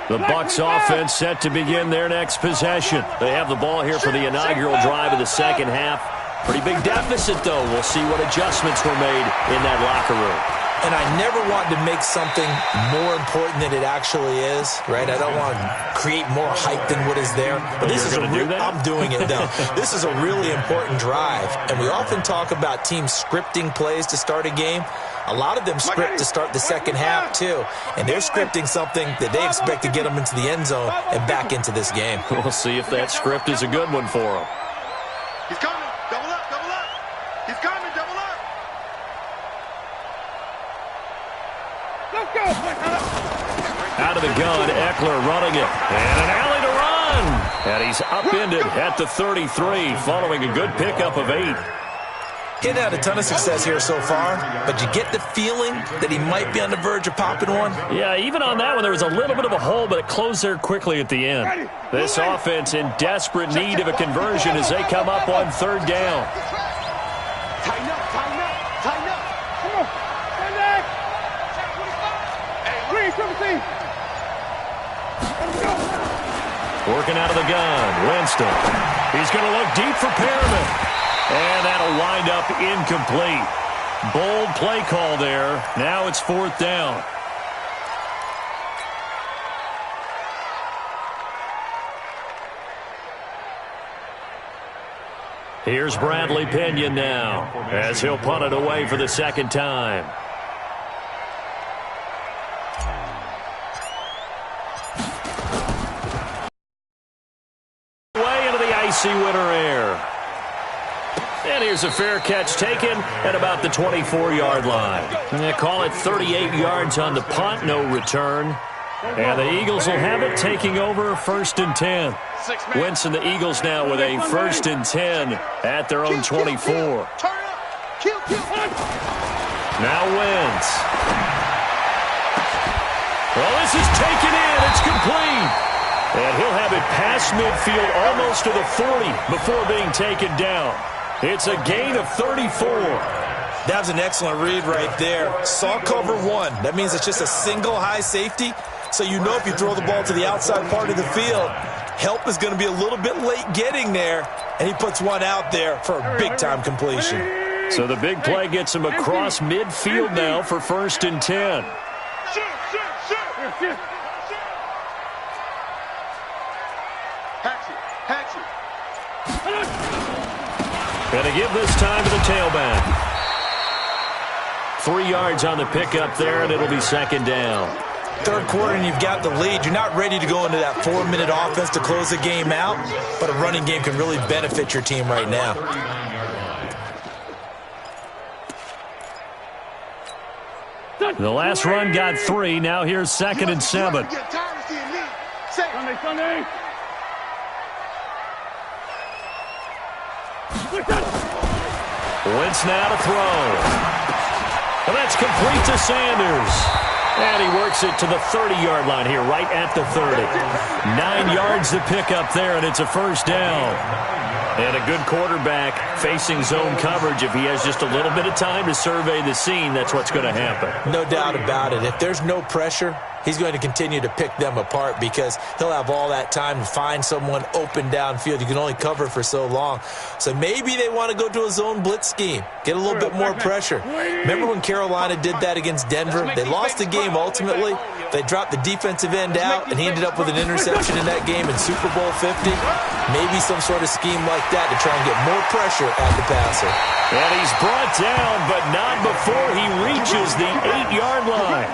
The Bucs offense set to begin their next possession. They have the ball here for the inaugural drive of the second half. Pretty big deficit, though. We'll see what adjustments were made in that locker room. And I never want to make something more important than it actually is, right? I don't want to create more hype than what is there. But this is I'm doing it, though. This is a really important drive. And we often talk about teams scripting plays to start a game. A lot of them script to start the second half, too. And they're scripting something that they expect to get them into the end zone and back into this game. We'll see if that script is a good one for them. He's coming. Double up, double up. He's coming, double up. Let's go. Out of the gun, Eckler running it. And an alley to run. And he's upended at the 33 following a good pickup of 8. He's had a ton of success here so far, but you get the feeling that he might be on the verge of popping one. Yeah, even on that one, there was a little bit of a hole, but it closed there quickly at the end. This offense in desperate need of a conversion as they come up on 3rd down. Tighten up, tighten up, tighten up. Come on. Stand back. Hey, Working out of the gun, Winston. He's going to look deep for Perriman. And that'll wind up incomplete. Bold play call there. Now it's 4th down. Here's Bradley Pinion now as he'll punt it away for the second time. Way into the icy winter air. And here's a fair catch taken at about the 24-yard line. They call it 38 yards on the punt, no return. And the Eagles will have it, taking over 1st and 10. Wentz and the Eagles now with a 1st and 10 at their own 24. Now Wentz. Well, this is taken in. It's complete. And he'll have it past midfield almost to the 40 before being taken down. It's a gain of 34. That was an excellent read right there. Saw cover 1. That means it's just a single high safety. So you know if you throw the ball to the outside part of the field, help is going to be a little bit late getting there. And he puts one out there for a big-time completion. So the big play gets him across midfield now for 1st and 10. Going to give this time to the tailback. 3 yards on the pickup there, and it'll be 2nd down. 3rd quarter, and you've got the lead. You're not ready to go into that 4-minute offense to close the game out, but a running game can really benefit your team right now. The last run got 3. Now here's 2nd and 7. Sunday. Wentz now to throw. And that's complete to Sanders. And he works it to the 30-yard line here, right at the 30. 9 yards to pick up there, and it's a first down. And a good quarterback facing zone coverage. If he has just a little bit of time to survey the scene, that's what's going to happen. No doubt about it. If there's no pressure, he's going to continue to pick them apart because he'll have all that time to find someone open downfield. You can only cover for so long. So maybe they want to go to a zone blitz scheme, get a little bit more pressure. Remember when Carolina did that against Denver? They lost the game ultimately. They dropped the defensive end out, and he ended up with an interception in that game in Super Bowl 50. Maybe some sort of scheme like that to try and get more pressure at the passer. And he's brought down, but not before he reaches the 8-yard line.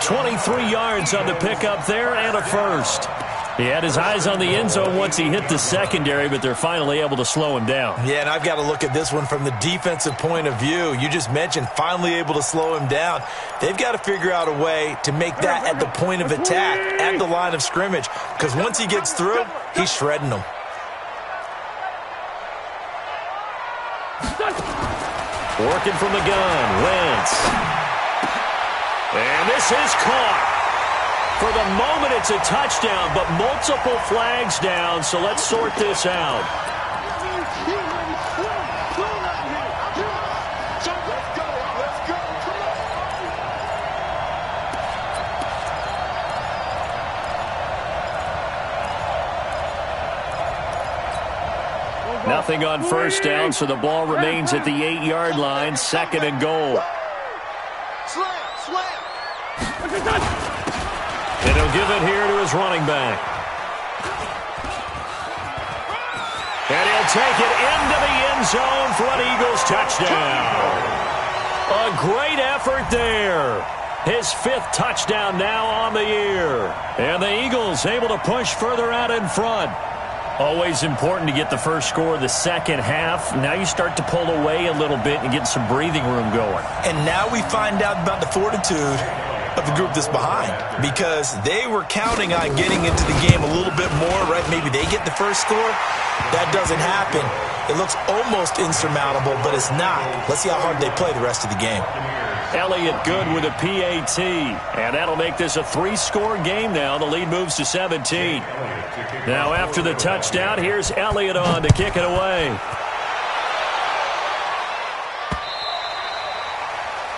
23 yards on the pickup there and a first. He had his eyes on the end zone once he hit the secondary, but they're finally able to slow him down. Yeah, and I've got to look at this one from the defensive point of view. You just mentioned finally able to slow him down. They've got to figure out a way to make that at the point of attack, at the line of scrimmage, because once he gets through, he's shredding them. Working from the gun, Wentz. And this is caught. For the moment, it's a touchdown, but multiple flags down, so let's sort this out. Nothing on first down, so the ball remains at the 8-yard line, 2nd and goal. And he'll give it here to his running back. And he'll take it into the end zone for an Eagles touchdown. A great effort there. His 5th touchdown now on the year. And the Eagles able to push further out in front. Always important to get the first score of the second half. Now you start to pull away a little bit and get some breathing room going. And now we find out about the fortitude of the group that's behind, because they were counting on getting into the game a little bit more, right? Maybe they get the first score. That doesn't happen. It looks almost insurmountable, but it's not. Let's see how hard they play the rest of the game. Elliott good with a PAT, and that'll make this a 3-score game now. The lead moves to 17. Now after the touchdown, here's Elliott on to kick it away.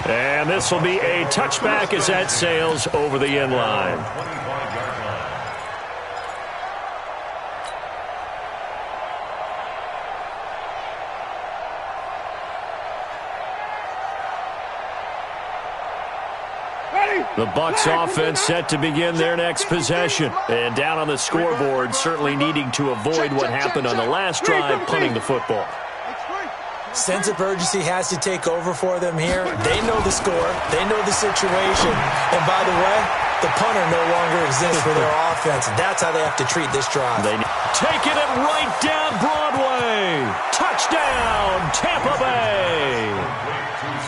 And this will be a touchback as that sails over the end line. The Bucs offense set to begin their next possession. And down on the scoreboard, certainly needing to avoid what happened on the last drive, punting the football. Sense of urgency has to take over for them here. They know the score. They know the situation. And by the way, the punter no longer exists for their offense. That's how they have to treat this drive. Taking it right down Broadway. Touchdown, Tampa Bay.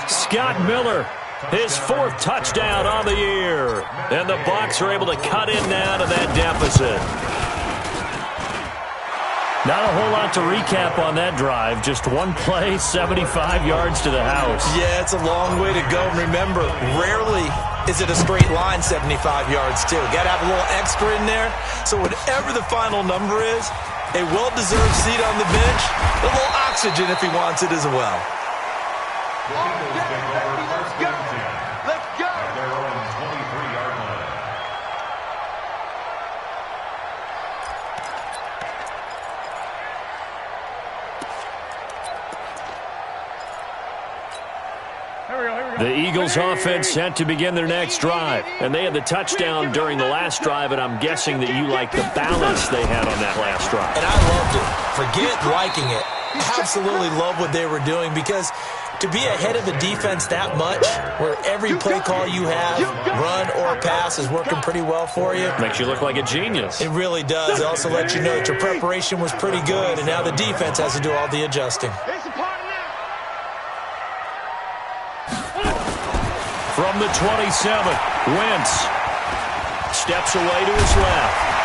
Scott Miller, his 4th touchdown on the year. And the Bucs are able to cut in now to that deficit. Not a whole lot to recap on that drive. Just one play, 75 yards to the house. Yeah, it's a long way to go. Remember, rarely is it a straight line 75 yards, too. Got to have a little extra in there. So whatever the final number is, a well-deserved seat on the bench, a little oxygen if he wants it as well. The Eagles offense set to begin their next drive. And they had the touchdown during the last drive, and I'm guessing that you like the balance they had on that last drive. And I loved it. Forget liking it. Absolutely love what they were doing, because to be ahead of the defense that much, where every play call you have, run or pass, is working pretty well for you. Makes you look like a genius. It really does. It also lets you know that your preparation was pretty good, and now the defense has to do all the adjusting. From the 27, Wentz steps away to his left.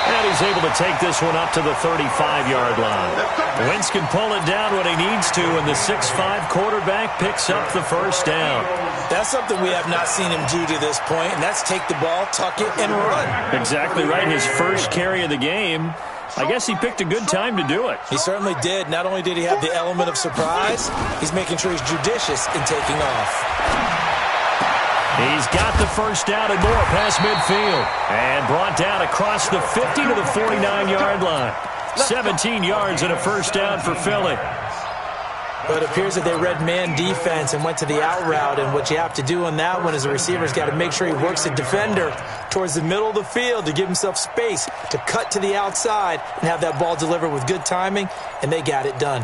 And he's able to take this one up to the 35-yard line. Wentz can pull it down when he needs to, and the 6'5" quarterback picks up the first down. That's something we have not seen him do to this point, and that's take the ball, tuck it, and run. Exactly right. His first carry of the game. I guess he picked a good time to do it. He certainly did. Not only did he have the element of surprise, he's making sure he's judicious in taking off. He's got the first down and more past midfield. And brought down across the 50 to the 49-yard line. 17 yards and a first down for Philly. But it appears that they read man defense and went to the out route. And what you have to do on that one as a receiver is got to make sure he works the defender towards the middle of the field to give himself space to cut to the outside and have that ball delivered with good timing. And they got it done.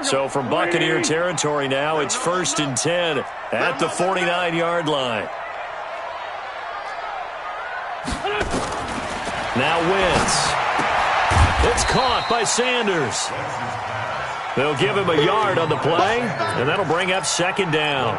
So from Buccaneer territory now, it's 1st and 10 at the 49-yard line. Now Wentz. It's caught by Sanders. They'll give him a yard on the play, and that'll bring up 2nd down.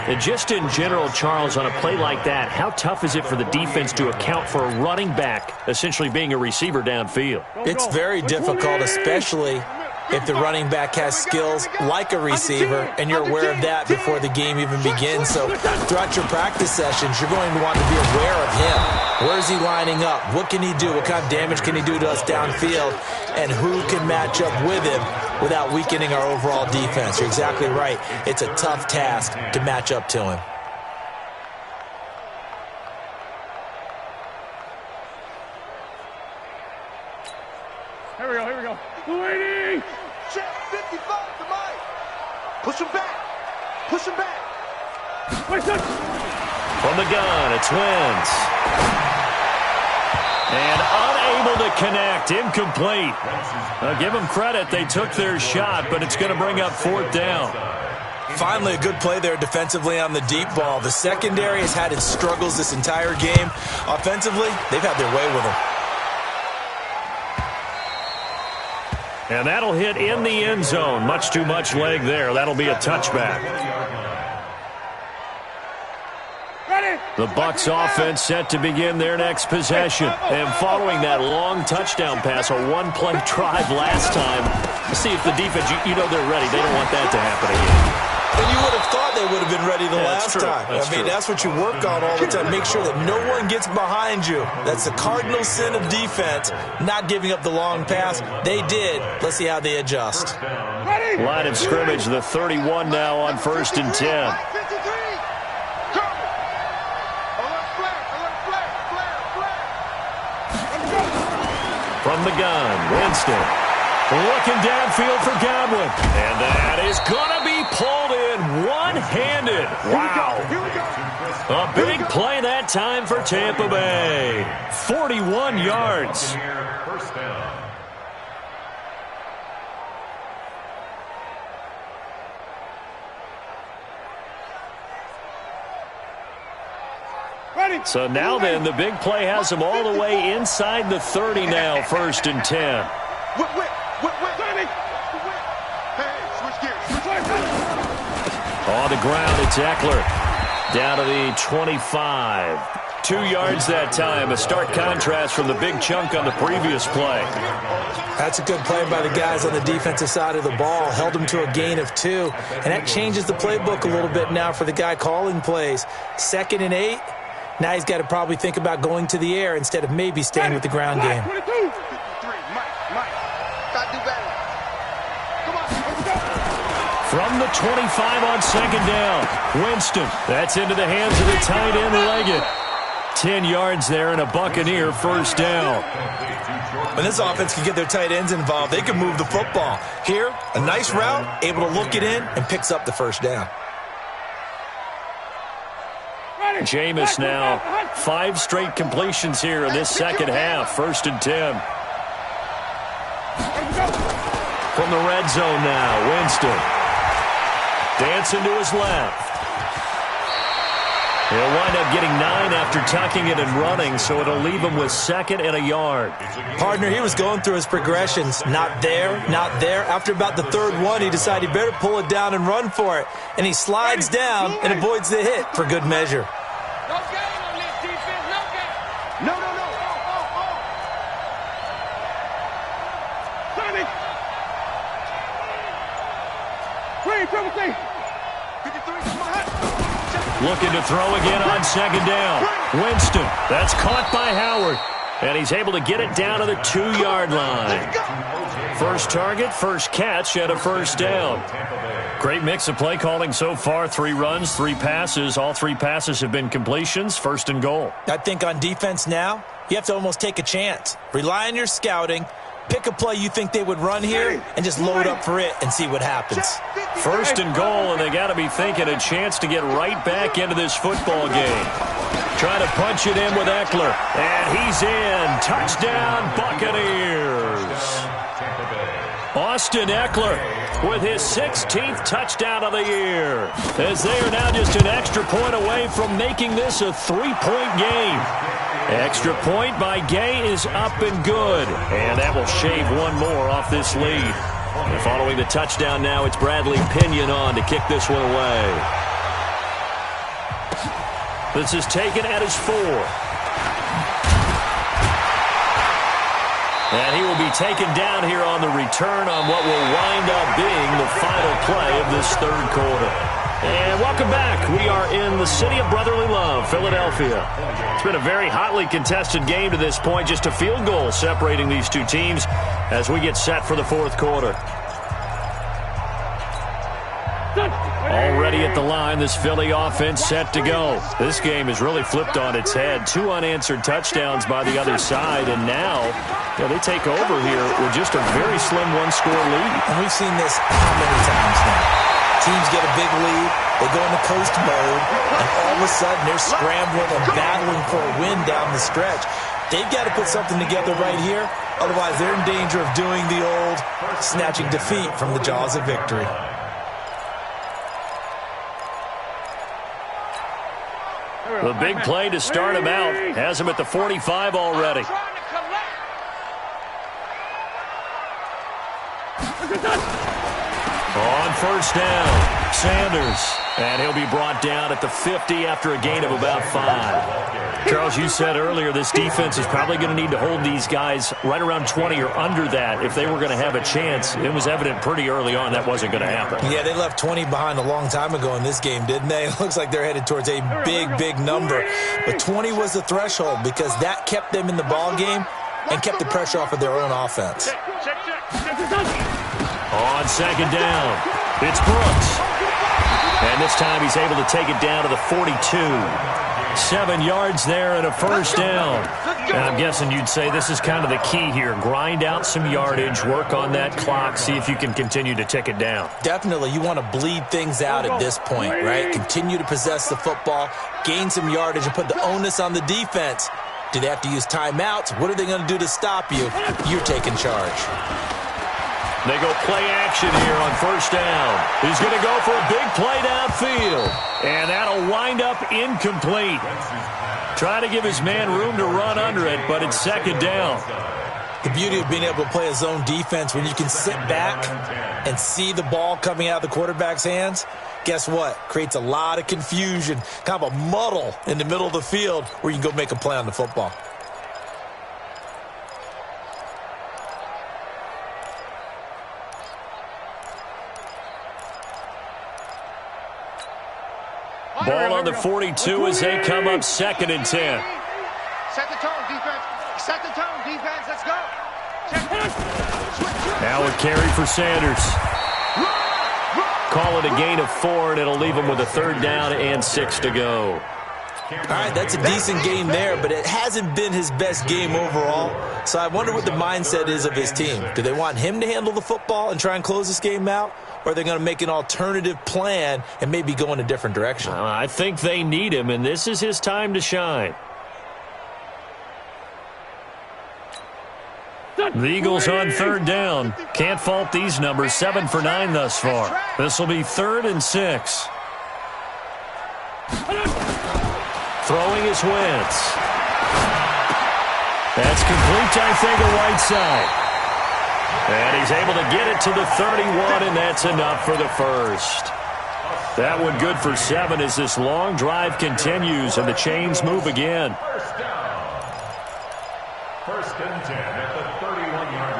And just in general, Charles, on a play like that, how tough is it for the defense to account for a running back essentially being a receiver downfield? It's very difficult, especially if the running back has skills like a receiver, and you're aware of that before the game even begins. So throughout your practice sessions, you're going to want to be aware of him. Where is he lining up? What can he do? What kind of damage can he do to us downfield? And who can match up with him without weakening our overall defense? You're exactly right. It's a tough task to match up to him. Here we go. Lady! Check 55 to Mike. Push him back. From the gun, it's Wentz. And unable to connect, incomplete. Now give them credit, they took their shot, but it's going to bring up 4th down. Finally, a good play there defensively on the deep ball. The secondary has had its struggles this entire game. Offensively, they've had their way with him. And that'll hit in the end zone. Much too much leg there. That'll be a touchback. The Bucs offense set to begin their next possession. And following that long touchdown pass, a one-play drive last time, let's see if the defense, you know they're ready. They don't want that to happen again. And you would have thought they would have been ready the last time. That's what you work on all the time. Make sure that no one gets behind you. That's the cardinal sin of defense, not giving up the long pass. They did. Let's see how they adjust. Line of scrimmage, the 31 now on 1st and 10. From the gun, Winston. Looking downfield for Godwin. And that is going to be pulled in one-handed. Wow. A big play that time for Tampa Bay. 41 yards. First down. So now then, the big play has them all the way inside the 30 now, 1st and 10. On the ground, it's Eckler. Down to the 25. 2 yards that time. A stark contrast from the big chunk on the previous play. That's a good play by the guys on the defensive side of the ball. Held them to a gain of 2. And that changes the playbook a little bit now for the guy calling plays. 2nd and 8. Now he's got to probably think about going to the air instead of maybe staying with the ground game. From the 25 on 2nd down, Winston. That's into the hands of the tight end, Leggett. 10 yards there and a Buccaneer first down. When this offense can get their tight ends involved, they can move the football. Here, a nice route, able to look it in, and picks up the first down. Jameis now, 5 straight completions here in this second half. 1st and 10. From the red zone now, Winston. Dancing to his left. He'll wind up getting 9 after tucking it and running, so it'll leave him with 2nd and a yard. Partner, he was going through his progressions. Not there, not there. After about the 3rd one, he decided he better pull it down and run for it. And he slides down and avoids the hit for good measure. No game on this defense, no game. No. Sonic! Three, triple C. 53, come on. Looking to throw again on 2nd down. Winston, that's caught by Howard. And he's able to get it down to the 2-yard line. First target, first catch, and a 1st down. Great mix of play calling so far. 3 runs, 3 passes. All 3 passes have been completions. 1st and goal. I think on defense now, you have to almost take a chance. Rely on your scouting. Pick a play you think they would run here and just load up for it and see what happens. 1st and goal, and they got to be thinking a chance to get right back into this football game. Trying to punch it in with Eckler, and he's in. Touchdown, Buccaneers. Austin Eckler with his 16th touchdown of the year, as they are now just an extra point away from making this a 3-point game. Extra point by Gay is up and good, and that will shave 1 more off this lead. And following the touchdown now, it's Bradley Pinion on to kick this one away. This is taken at his 4. And he will be taken down here on the return on what will wind up being the final play of this 3rd quarter. And welcome back. We are in the city of brotherly love, Philadelphia. It's been a very hotly contested game to this point. Just a field goal separating these 2 teams as we get set for the 4th quarter. Already at the line, this Philly offense set to go. This game is really flipped on its head. 2 unanswered touchdowns by the other side, and now they take over here with just a very slim 1-score lead. And we've seen this how many times now? Teams get a big lead, they go into coast mode, and all of a sudden they're scrambling and battling for a win down the stretch. They've got to put something together right here, otherwise they're in danger of doing the old snatching defeat from the jaws of victory. The big play to start him out has him at the 45 already. On 1st down, Sanders. And he'll be brought down at the 50 after a gain of about 5. Charles, you said earlier this defense is probably going to need to hold these guys right around 20 or under that if they were going to have a chance. It was evident pretty early on that wasn't going to happen. Yeah, they left 20 behind a long time ago in this game, didn't they? It looks like they're headed towards a big number. But 20 was the threshold because that kept them in the ball game and kept the pressure off of their own offense. On 2nd down, it's Brooks. And this time he's able to take it down to the 42. 7 yards there and a 1st down. And I'm guessing you'd say this is kind of the key here. Grind out some yardage, work on that clock, see if you can continue to tick it down. Definitely. You want to bleed things out at this point, right? Continue to possess the football, gain some yardage, and put the onus on the defense. Do they have to use timeouts? What are they going to do to stop you? You're taking charge. They go play action here on 1st down. He's going to go for a big play downfield. And that'll wind up incomplete. Trying to give his man room to run under it, but it's 2nd down. The beauty of being able to play a zone defense when you can sit back and see the ball coming out of the quarterback's hands, guess what? Creates a lot of confusion, kind of a muddle in the middle of the field where you can go make a play on the football. Ball on the 42 as they come up 2nd and 10. Set the tone, defense. Set the tone, defense. Let's go. Now a carry for Sanders. Call it a gain of 4, and it'll leave him with a 3rd down and 6 to go. All right, that's a decent game there, but it hasn't been his best game overall. So I wonder what the mindset is of his team. Do they want him to handle the football and try and close this game out? Or are they going to make an alternative plan and maybe go in a different direction? I think they need him, and this is his time to shine. The Eagles on 3rd down. Can't fault these numbers. 7 for 9 thus far. This will be 3rd and 6. Throwing is Wentz. That's complete, I think, to Whiteside. And he's able to get it to the 31, and that's enough for the first. That one good for 7 as this long drive continues and the chains move again. First down. First and 10 at the 31-yard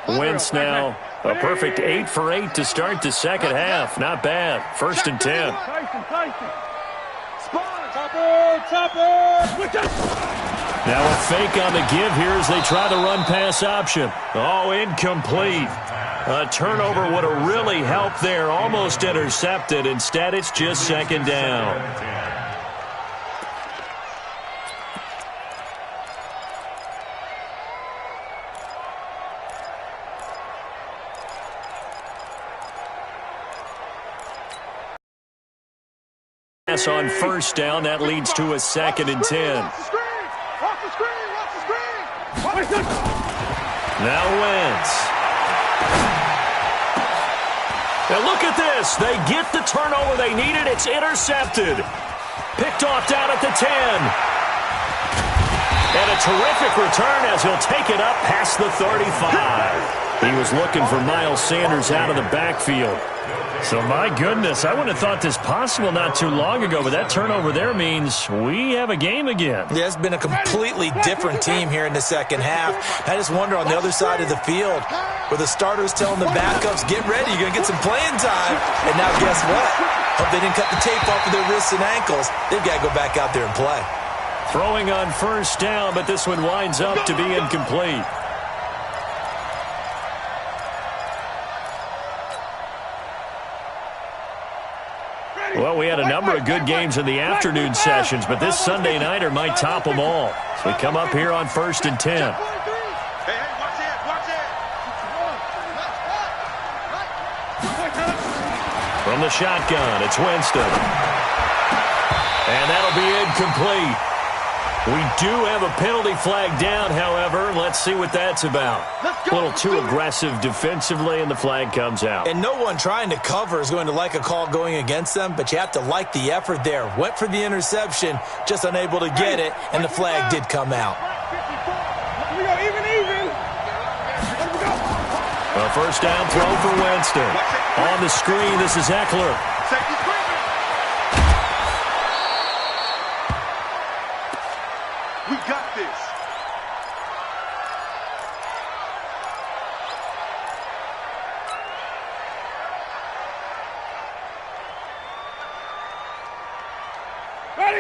line. Wentz now a perfect 8 for 8 to start the second half. Not bad. First and 10. Now a fake on the give here as they try the run-pass option. Oh, incomplete. A turnover would have really helped there. Almost intercepted. Instead, it's just second down. On first down, that leads to a second and 10. Now Wentz. And look at this. They get the turnover they needed. It's intercepted. Picked off down at the 10. And a terrific return as he'll take it up past the 35. He was looking for Miles Sanders out of the backfield. So, my goodness, I wouldn't have thought this possible not too long ago, but that turnover there means we have a game again. Yeah, it's been a completely different team here in the second half. I just wonder on the other side of the field where the starters telling the backups, get ready, you're going to get some playing time. And now guess what? Hope they didn't cut the tape off of their wrists and ankles. They've got to go back out there and play. Throwing on first down, but this one winds up to be incomplete. Well, we had a number of good games in the afternoon sessions, but this Sunday nighter might top them all. So we come up here on first and 10. Hey, watch it. From the shotgun, it's Winston. And that'll be incomplete. We do have a penalty flag down, however. Let's see what that's about. A little too aggressive defensively, and the flag comes out. And no one trying to cover is going to like a call going against them, but you have to like the effort there. Went for the interception, just unable to get it, and the flag did come out. A first down throw for Winston. On the screen, this is Eckler. We got this.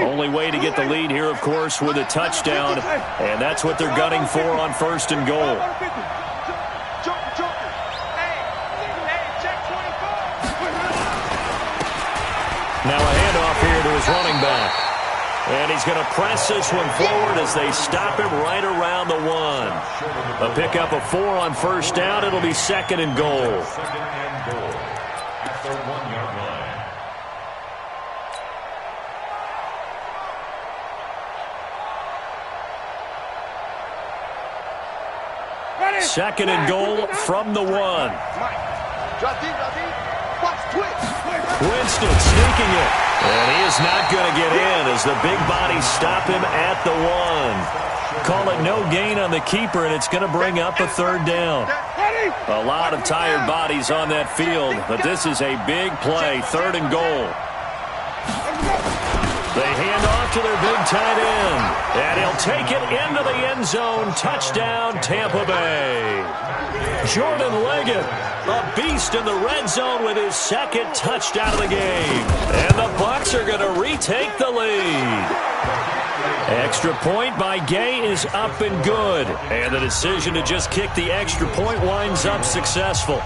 Only way to get the lead here, of course, with a touchdown, and that's what they're gunning for on first and goal. Now a handoff here to his running back. And he's going to press this one forward as they stop him right around the 1. A pickup of 4 on first down. It'll be second and goal. Second and goal at the 1-yard line. Second and goal from the 1. Winston sneaking it. And he is not going to get in as the big bodies stop him at the 1. Call it no gain on the keeper, and it's going to bring up a third down. A lot of tired bodies on that field, but this is a big play, third and goal. They hand off to their big tight end, and he'll take it into the end zone. Touchdown, Tampa Bay. Jordan Leggett, a beast in the red zone with his second touchdown of the game. And the Bucs are going to retake the lead. Extra point by Gay is up and good. And the decision to just kick the extra point winds up successful.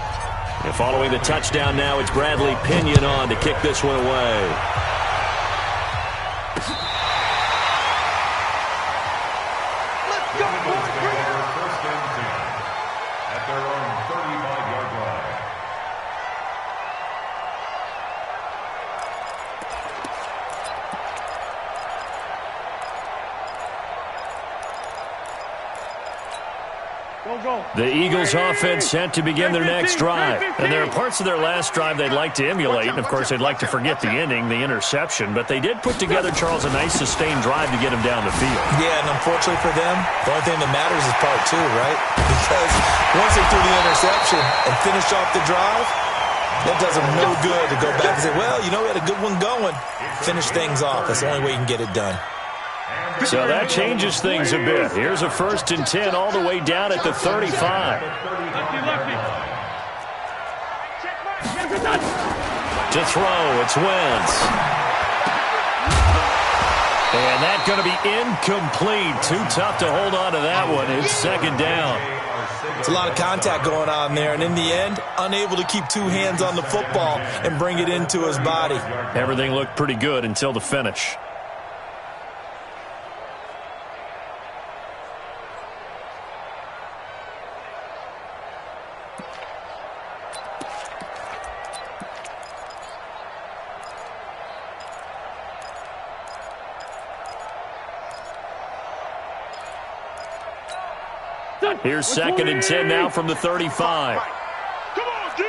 And following the touchdown now, it's Bradley Pinion on to kick this one away. The Eagles offense set to begin their next drive. And there are parts of their last drive they'd like to emulate. And, of course, they'd like to forget the ending, the interception. But they did put together, Charles, a nice sustained drive to get him down the field. Yeah, and unfortunately for them, the only thing that matters is part two, right? Because once they threw the interception and finished off the drive, that does them no good to go back and say, well, you know, we had a good one going. Finish things off. That's the only way you can get it done. So that changes things a bit. Here's a 1st and 10 all the way down at the 35. To throw, it's Wentz. And that's going to be incomplete. Too tough to hold on to that one. It's 2nd down. It's a lot of contact going on there, and in the end, unable to keep 2 hands on the football and bring it into his body. Everything looked pretty good until the finish. Here's 2nd and 10 now from the 35. Come on, D!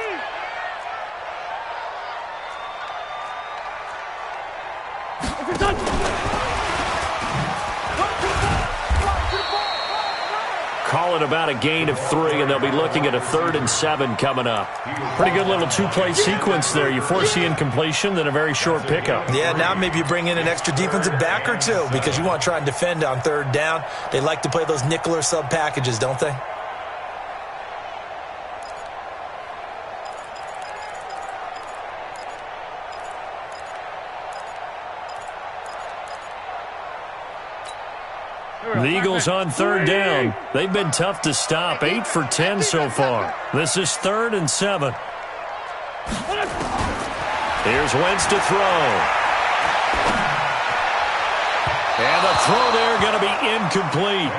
Call it about a gain of 3, and they'll be looking at a 3rd and 7 coming up. Pretty good little 2-play sequence there. You force the incompletion, then a very short pickup. Yeah, now maybe you bring in an extra defensive back or two because you want to try and defend on 3rd down. They like to play those nickel or sub packages, don't they? The Eagles on 3rd down. They've been tough to stop. 8 for 10 so far. This is 3rd and 7. Here's Wentz to throw. And the throw there going to be incomplete.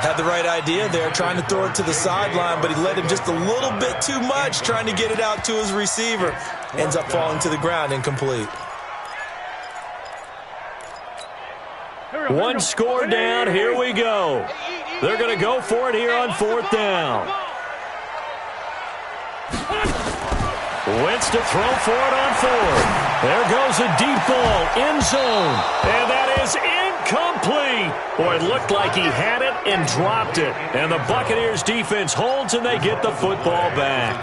Had the right idea there, trying to throw it to the sideline, but he led him just a little bit too much, trying to get it out to his receiver. Ends up falling to the ground, incomplete. One score down. Here we go. They're going to go for it here on 4th down. Wentz to throw for it on 4th. There goes a deep ball, end zone. And that is incomplete. Boy, it looked like he had it and dropped it. And the Buccaneers defense holds and they get the football back.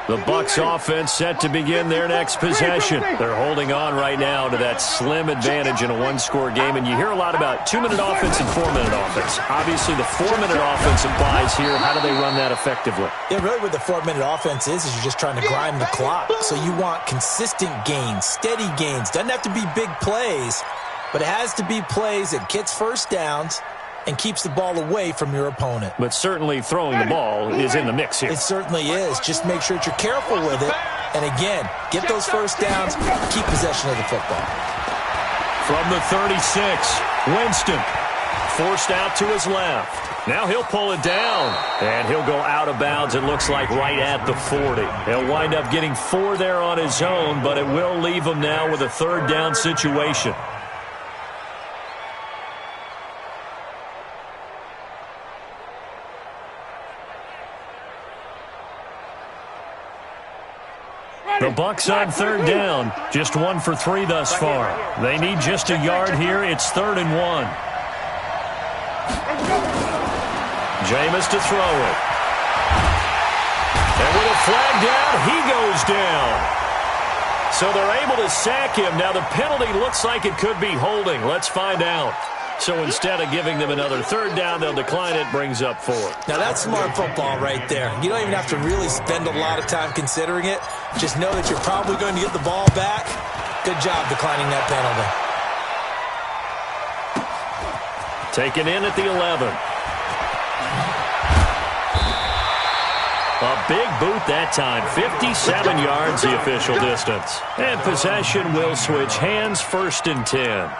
The Bucs offense set to begin their next possession. They're holding on right now to that slim advantage in a one-score game, and you hear a lot about 2-minute offense and 4-minute offense. Obviously, the 4-minute offense applies here. How do they run that effectively? Yeah, really what the 4-minute offense is you're just trying to grind the clock. So you want consistent gains, steady gains. Doesn't have to be big plays, but it has to be plays that gets first downs and keeps the ball away from your opponent. But certainly throwing the ball is in the mix here. It certainly is. Just make sure that you're careful with it. And again, get those first downs, keep possession of the football. From the 36, Winston forced out to his left. Now he'll pull it down, and he'll go out of bounds, it looks like, right at the 40. He'll wind up getting 4 there on his own, but it will leave him now with a 3rd down situation. The Bucs on 3rd down. Just 1 for 3 thus far. They need just a yard here. It's 3rd and 1. Jameis to throw it. And with a flag down, he goes down. So they're able to sack him. Now the penalty looks like it could be holding. Let's find out. So instead of giving them another 3rd down, they'll decline it, brings up 4. Now that's smart football right there. You don't even have to really spend a lot of time considering it. Just know that you're probably going to get the ball back. Good job declining that penalty. Taken in at the 11. A big boot that time. 57 yards the official distance. And possession will switch hands, 1st and 10.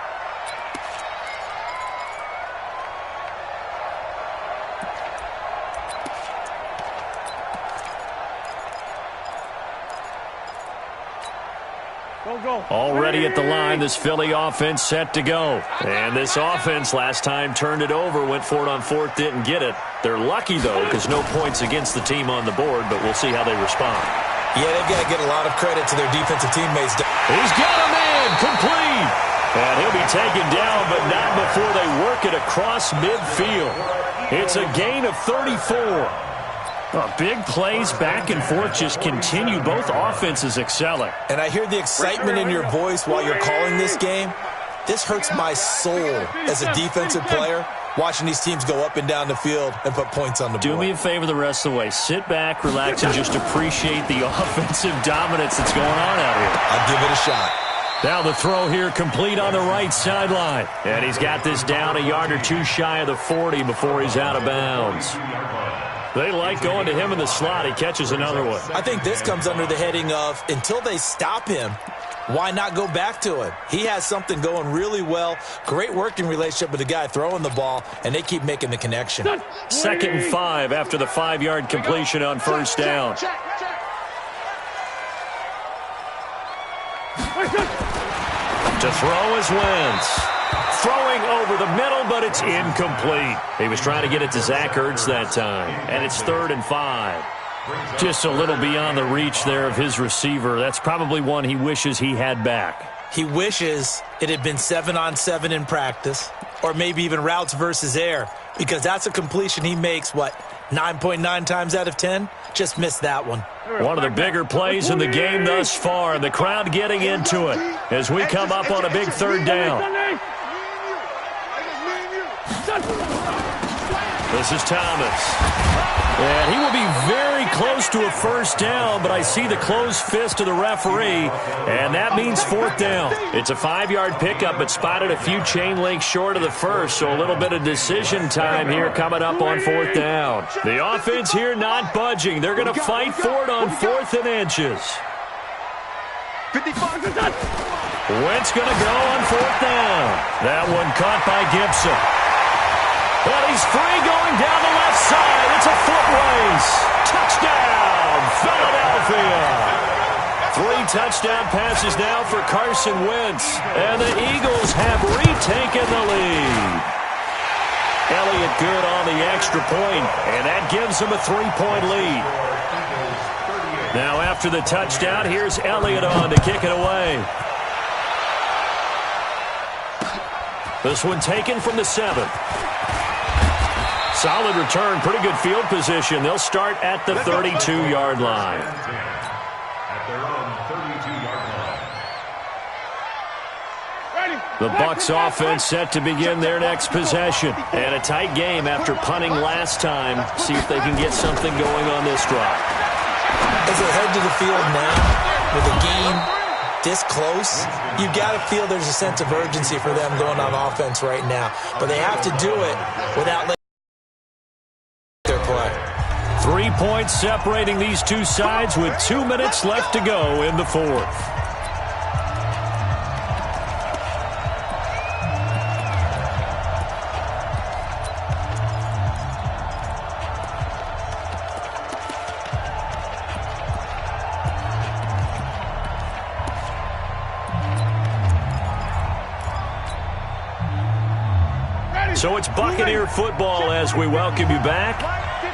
Already at the line, this Philly offense set to go. And this offense last time turned it over, went for it on fourth, didn't get it. They're lucky, though, because no points against the team on the board, but we'll see how they respond. Yeah, they've got to get a lot of credit to their defensive teammates. He's got a man, complete. And he'll be taken down, but not before they work it across midfield. It's a gain of 34. Big plays back and forth just continue. Both offenses excelling. And I hear the excitement in your voice while you're calling this game. This hurts my soul as a defensive player, watching these teams go up and down the field and put points on the board. Do me a favor the rest of the way. Sit back, relax, and just appreciate the offensive dominance that's going on out here. I'll give it a shot. Now the throw here complete on the right sideline. And he's got this down a yard or two shy of the 40 before he's out of bounds. They like going to him in the slot. He catches another one. I think this comes under the heading of until they stop him, why not go back to him? He has something going really well. Great working relationship with the guy throwing the ball, and they keep making the connection. 2nd and 5 after the 5-yard completion on first down. To throw is Wentz. Throwing over the middle, but it's incomplete. He was trying to get it to Zach Ertz that time. And it's 3rd and 5. Just a little beyond the reach there of his receiver. That's probably one he wishes he had back. He wishes it had been 7-on-7 in practice, or maybe even routes versus air, because that's a completion he makes, 9.9 times out of 10? Just missed that one. One of the bigger plays in the game thus far, and the crowd getting into it as we come up on a big 3rd down. This is Thomas. And he will be very close to a first down, but I see the closed fist of the referee, and that means 4th down. It's a 5-yard pickup, but spotted a few chain links short of the first, so a little bit of decision time here coming up on 4th down. The offense here not budging. They're going to fight for it on 4th and inches. 55. Wentz going to go on 4th down. That one caught by Gibson. But he's free going down the left side. It's a foot race. Touchdown, Philadelphia. 3 touchdown passes now for Carson Wentz. And the Eagles have retaken the lead. Elliott good on the extra point, and that gives him a 3-point lead. Now after the touchdown, here's Elliott on to kick it away. This one taken from the 7. Solid return, pretty good field position. They'll start at the 32-yard line. At their own 32-yard line. The Bucs offense set to begin their next possession. And a tight game after punting last time. See if they can get something going on this drive. As they head to the field now with a game this close, you've got to feel there's a sense of urgency for them going on offense right now. But they have to do it without letting their play. 3 points separating these two sides with 2 minutes left to go in the 4th. So it's Buccaneer football as we welcome you back.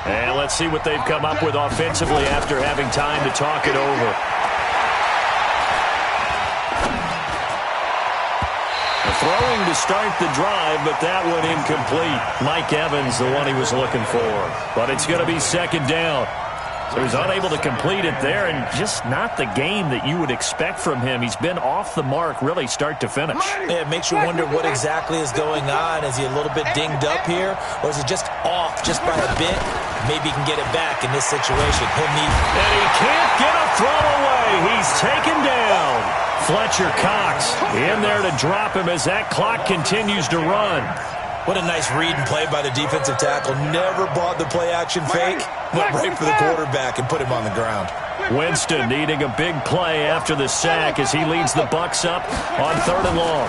And let's see what they've come up with offensively after having time to talk it over. Throwing to start the drive, but that one incomplete. Mike Evans, the one he was looking for. But it's going to be 2nd down. So he's unable to complete it there, and just not the game that you would expect from him. He's been off the mark really start to finish. Yeah, it makes you wonder what exactly is going on. Is he a little bit dinged up here, or is it just off just by a bit? Maybe he can get it back in this situation. And he can't get a throw away. He's taken down. Fletcher Cox in there to drop him as that clock continues to run. What a nice read and play by the defensive tackle. Never bought the play-action fake. Went right for the quarterback and put him on the ground. Winston needing a big play after the sack as he leads the Bucs up on 3rd and long.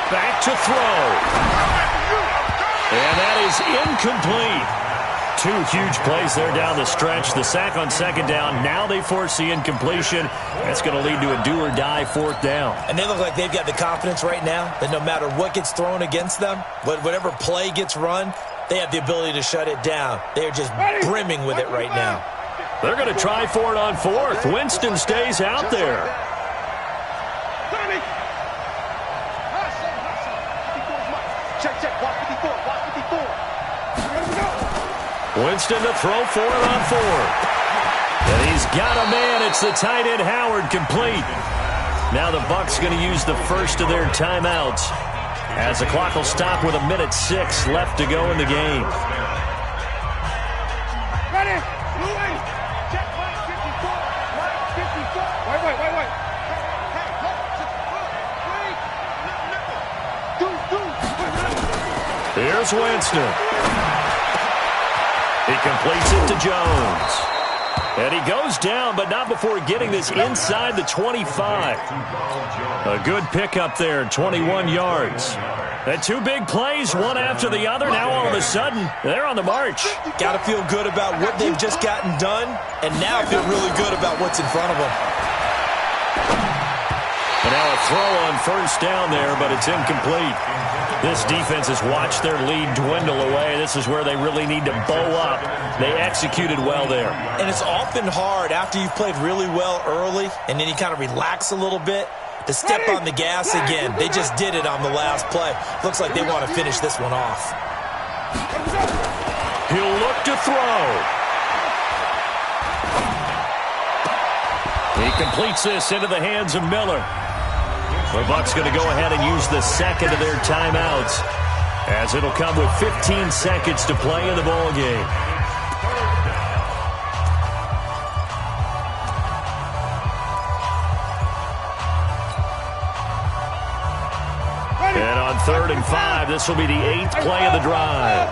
Back to throw. And that is incomplete. Two huge plays there down the stretch. The sack on second down. Now they force the incompletion. That's going to lead to a do-or-die fourth down. And they look like they've got the confidence right now that no matter what gets thrown against them, whatever play gets run, they have the ability to shut it down. They're just brimming with it right now. They're going to try for it on fourth. Winston stays out there. Check, watch 54, watch 54. Winston to throw for it on fourth. And he's got a man. It's the tight end Howard, complete. Now the Bucs going to use the first of their timeouts as the clock will stop with 1:06 left to go in the game. Ready? Check, watch 54, watch 54. Wait. Here's Winston. He completes it to Jones. And he goes down, but not before getting this inside the 25. A good pickup there, 21 yards. And two big plays, one after the other. Now all of a sudden, they're on the march. Got to feel good about what they've just gotten done, and now feel really good about what's in front of them. And now a throw on first down there, but it's incomplete. This defense has watched their lead dwindle away. This is where they really need to bow up. They executed well there. And it's often hard after you've played really well early and then you kind of relax a little bit to step on the gas again. They just did it on the last play. Looks like they want to finish this one off. He'll look to throw. He completes this into the hands of Miller. The Bucs going to go ahead and use the second of their timeouts, as it'll come with 15 seconds to play in the ball game. And on 3rd and 5, this will be the 8th play of the drive.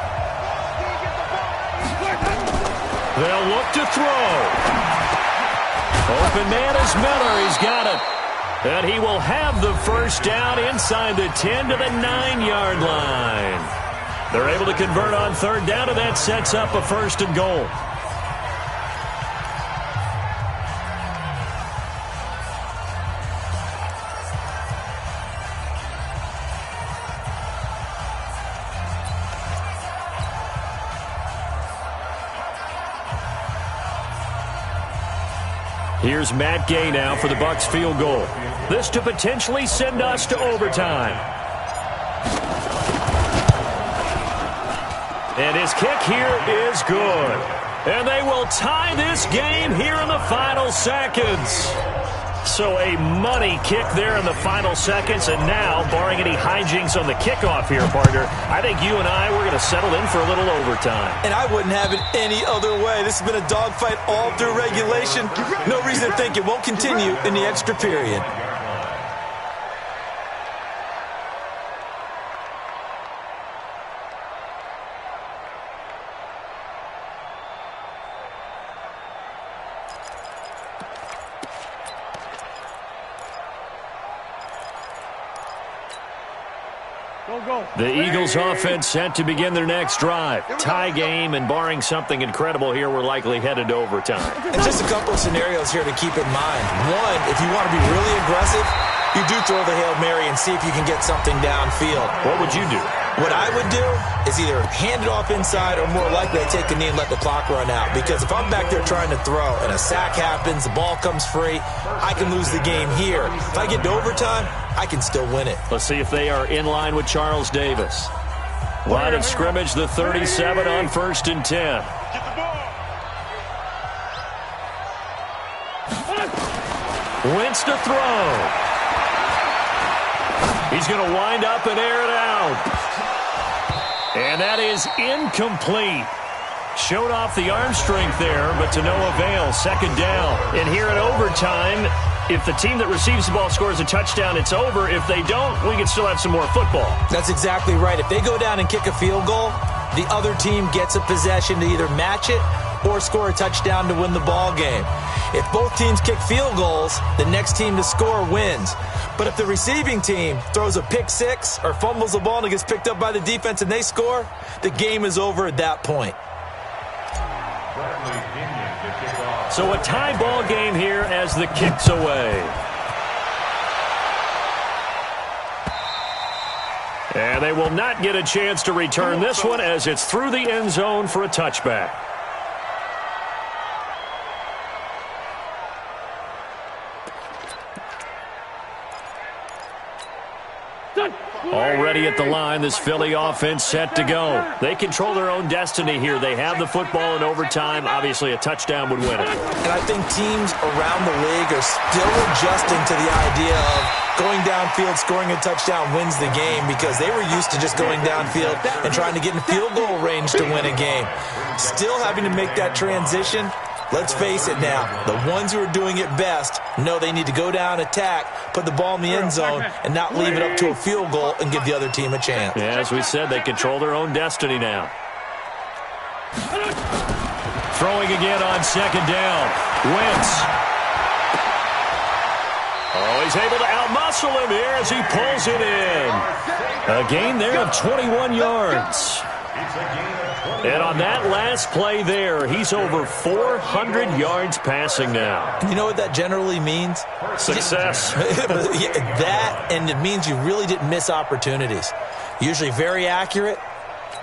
They'll look to throw. Open man is Miller. He's got it. And he will have the first down inside the 10 to the 9-yard line. They're able to convert on 3rd down, and that sets up a 1st and goal. Here's Matt Gay now for the Bucs field goal. This to potentially send us to overtime. And his kick here is good. And they will tie this game here in the final seconds. So a money kick there in the final seconds. And now, barring any hijinks on the kickoff here, partner, I think you and I, we're going to settle in for a little overtime. And I wouldn't have it any other way. This has been a dogfight all through regulation. No reason to think it won't continue in the extra period. The Eagles offense set to begin their next drive. Tie game, and barring something incredible here, we're likely headed to overtime. And just a couple of scenarios here to keep in mind. One, if you want to be really aggressive, you do throw the Hail Mary and see if you can get something downfield. What would you do? What I would do is either hand it off inside or more likely I take a knee and let the clock run out. Because if I'm back there trying to throw and a sack happens, the ball comes free, I can lose the game here. If I get to overtime, I can still win it. Let's see if they are in line with Charles Davis. Line of scrimmage, the 37 on 1st and 10. Wentz to throw. He's going to wind up and air it out. And that is incomplete. Showed off the arm strength there, but to no avail. 2nd down. And here in overtime, if the team that receives the ball scores a touchdown, it's over. If they don't, we can still have some more football. That's exactly right. If they go down and kick a field goal, the other team gets a possession to either match it or score a touchdown to win the ball game. If both teams kick field goals, the next team to score wins. But if the receiving team throws a pick six or fumbles the ball and it gets picked up by the defense and they score, the game is over at that point. So a tie ball game here as the kick's away. And they will not get a chance to return this one as it's through the end zone for a touchback. Already at the line, this Philly offense set to go. They control their own destiny here. They have the football in overtime. Obviously, a touchdown would win it. And I think teams around the league are still adjusting to the idea of going downfield, scoring a touchdown wins the game, because they were used to just going downfield and trying to get in field goal range to win a game. Still having to make that transition. Let's face it now, the ones who are doing it best know they need to go down, attack, put the ball in the end zone, and not leave it up to a field goal and give the other team a chance. Yeah, as we said, they control their own destiny now. Throwing again on second down. Wentz. Oh, he's able to outmuscle him here as he pulls it in. A gain there of 21 yards. And on that last play there, he's over 400 yards passing now. You know what that generally means? Success. That, and it means you really didn't miss opportunities. Usually very accurate.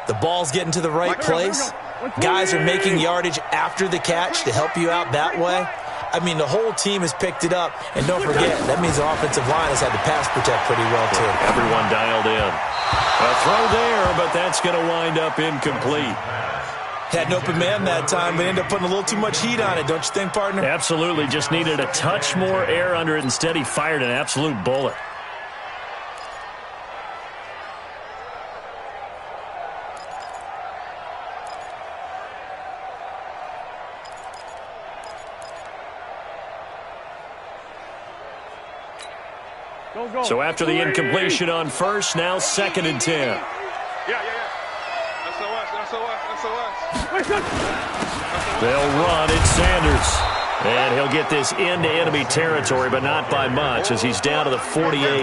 The ball's getting to the right place. Guys are making yardage after the catch to help you out that way. I mean, the whole team has picked it up. And don't forget, that means the offensive line has had to pass protect pretty well, too. Everyone dialed in. A throw there, but that's going to wind up incomplete. Had an open man that time, but ended up putting a little too much heat on it, don't you think, partner? Absolutely. Just needed a touch more air under it. Instead, he fired an absolute bullet. So after the incompletion on first, now 2nd and 10. Yeah. That's They'll run. It's Sanders. And he'll get this into enemy territory, but not by much, as he's down to the 48.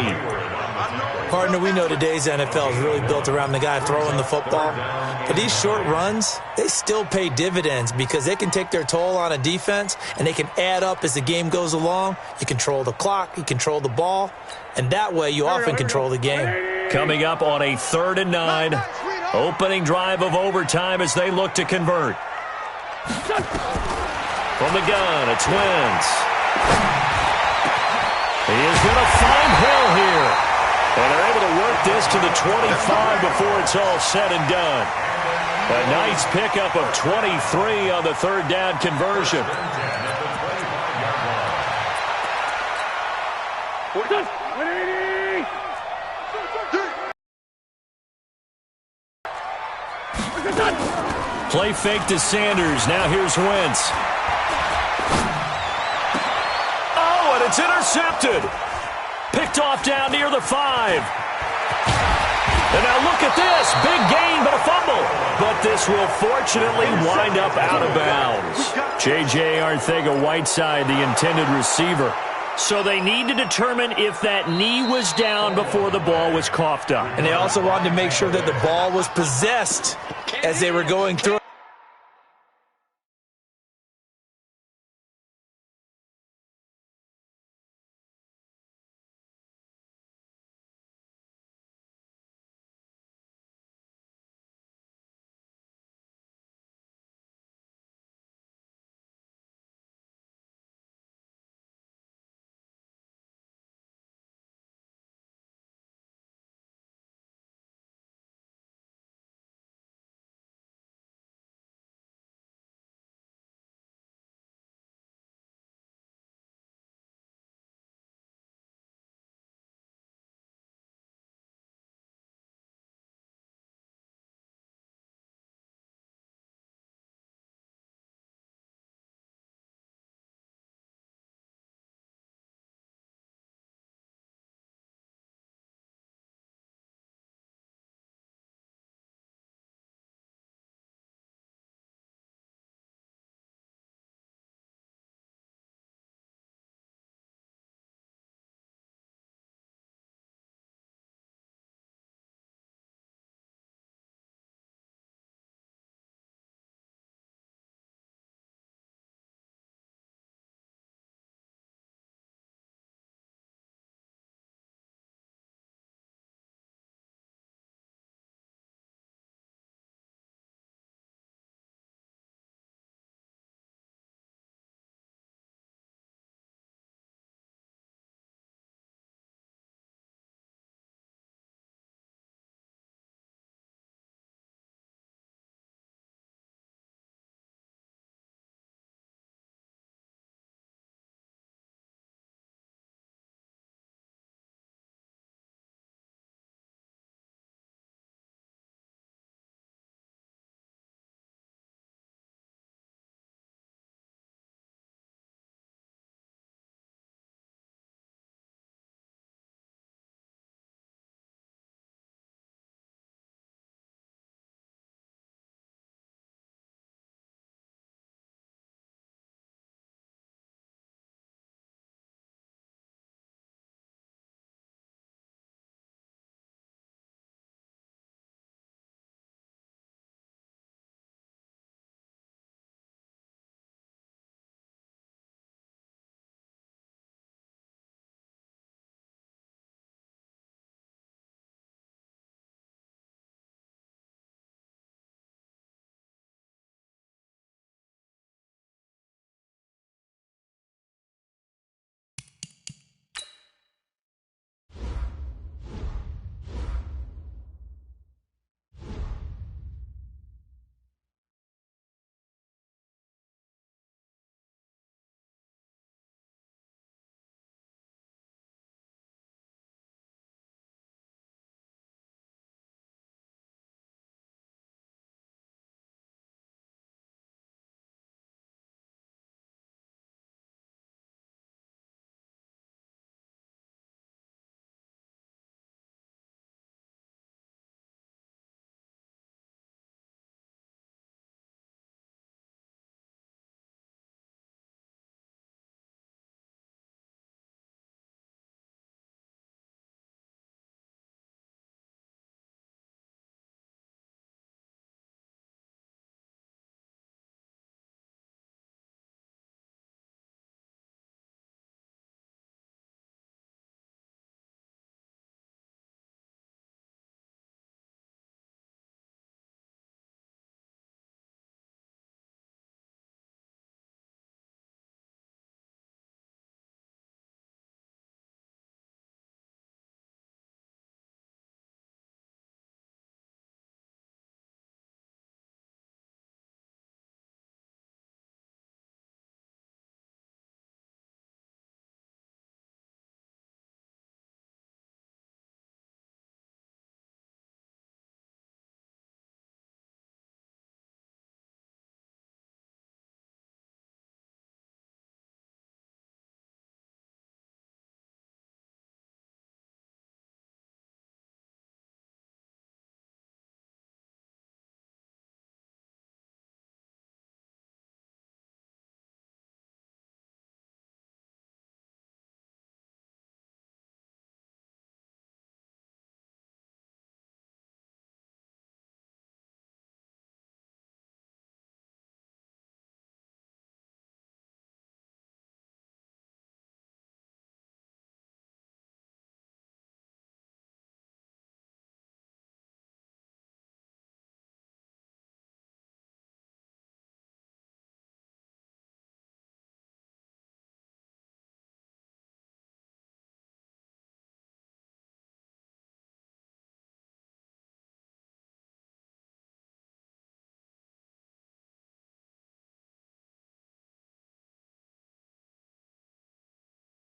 Partner, we know today's NFL is really built around the guy throwing the football. But these short runs, they still pay dividends because they can take their toll on a defense, and they can add up as the game goes along. You control the clock, you control the ball, and that way you often control the game. Coming up on a 3rd and 9. Opening drive of overtime as they look to convert. From the gun, it's Wentz. He is going to find Hill here. And they're able to work this to the 25 before it's all said and done. A nice pickup of 23 on the 3rd down conversion. Play fake to Sanders. Now here's Wentz. Oh, and it's intercepted. Picked off down near the 5. And now look at this. Big gain, but a fumble. But this will fortunately wind up out of bounds. J.J. Arcega-Whiteside, the intended receiver. So they need to determine if that knee was down before the ball was coughed up. And they also wanted to make sure that the ball was possessed as they were going through.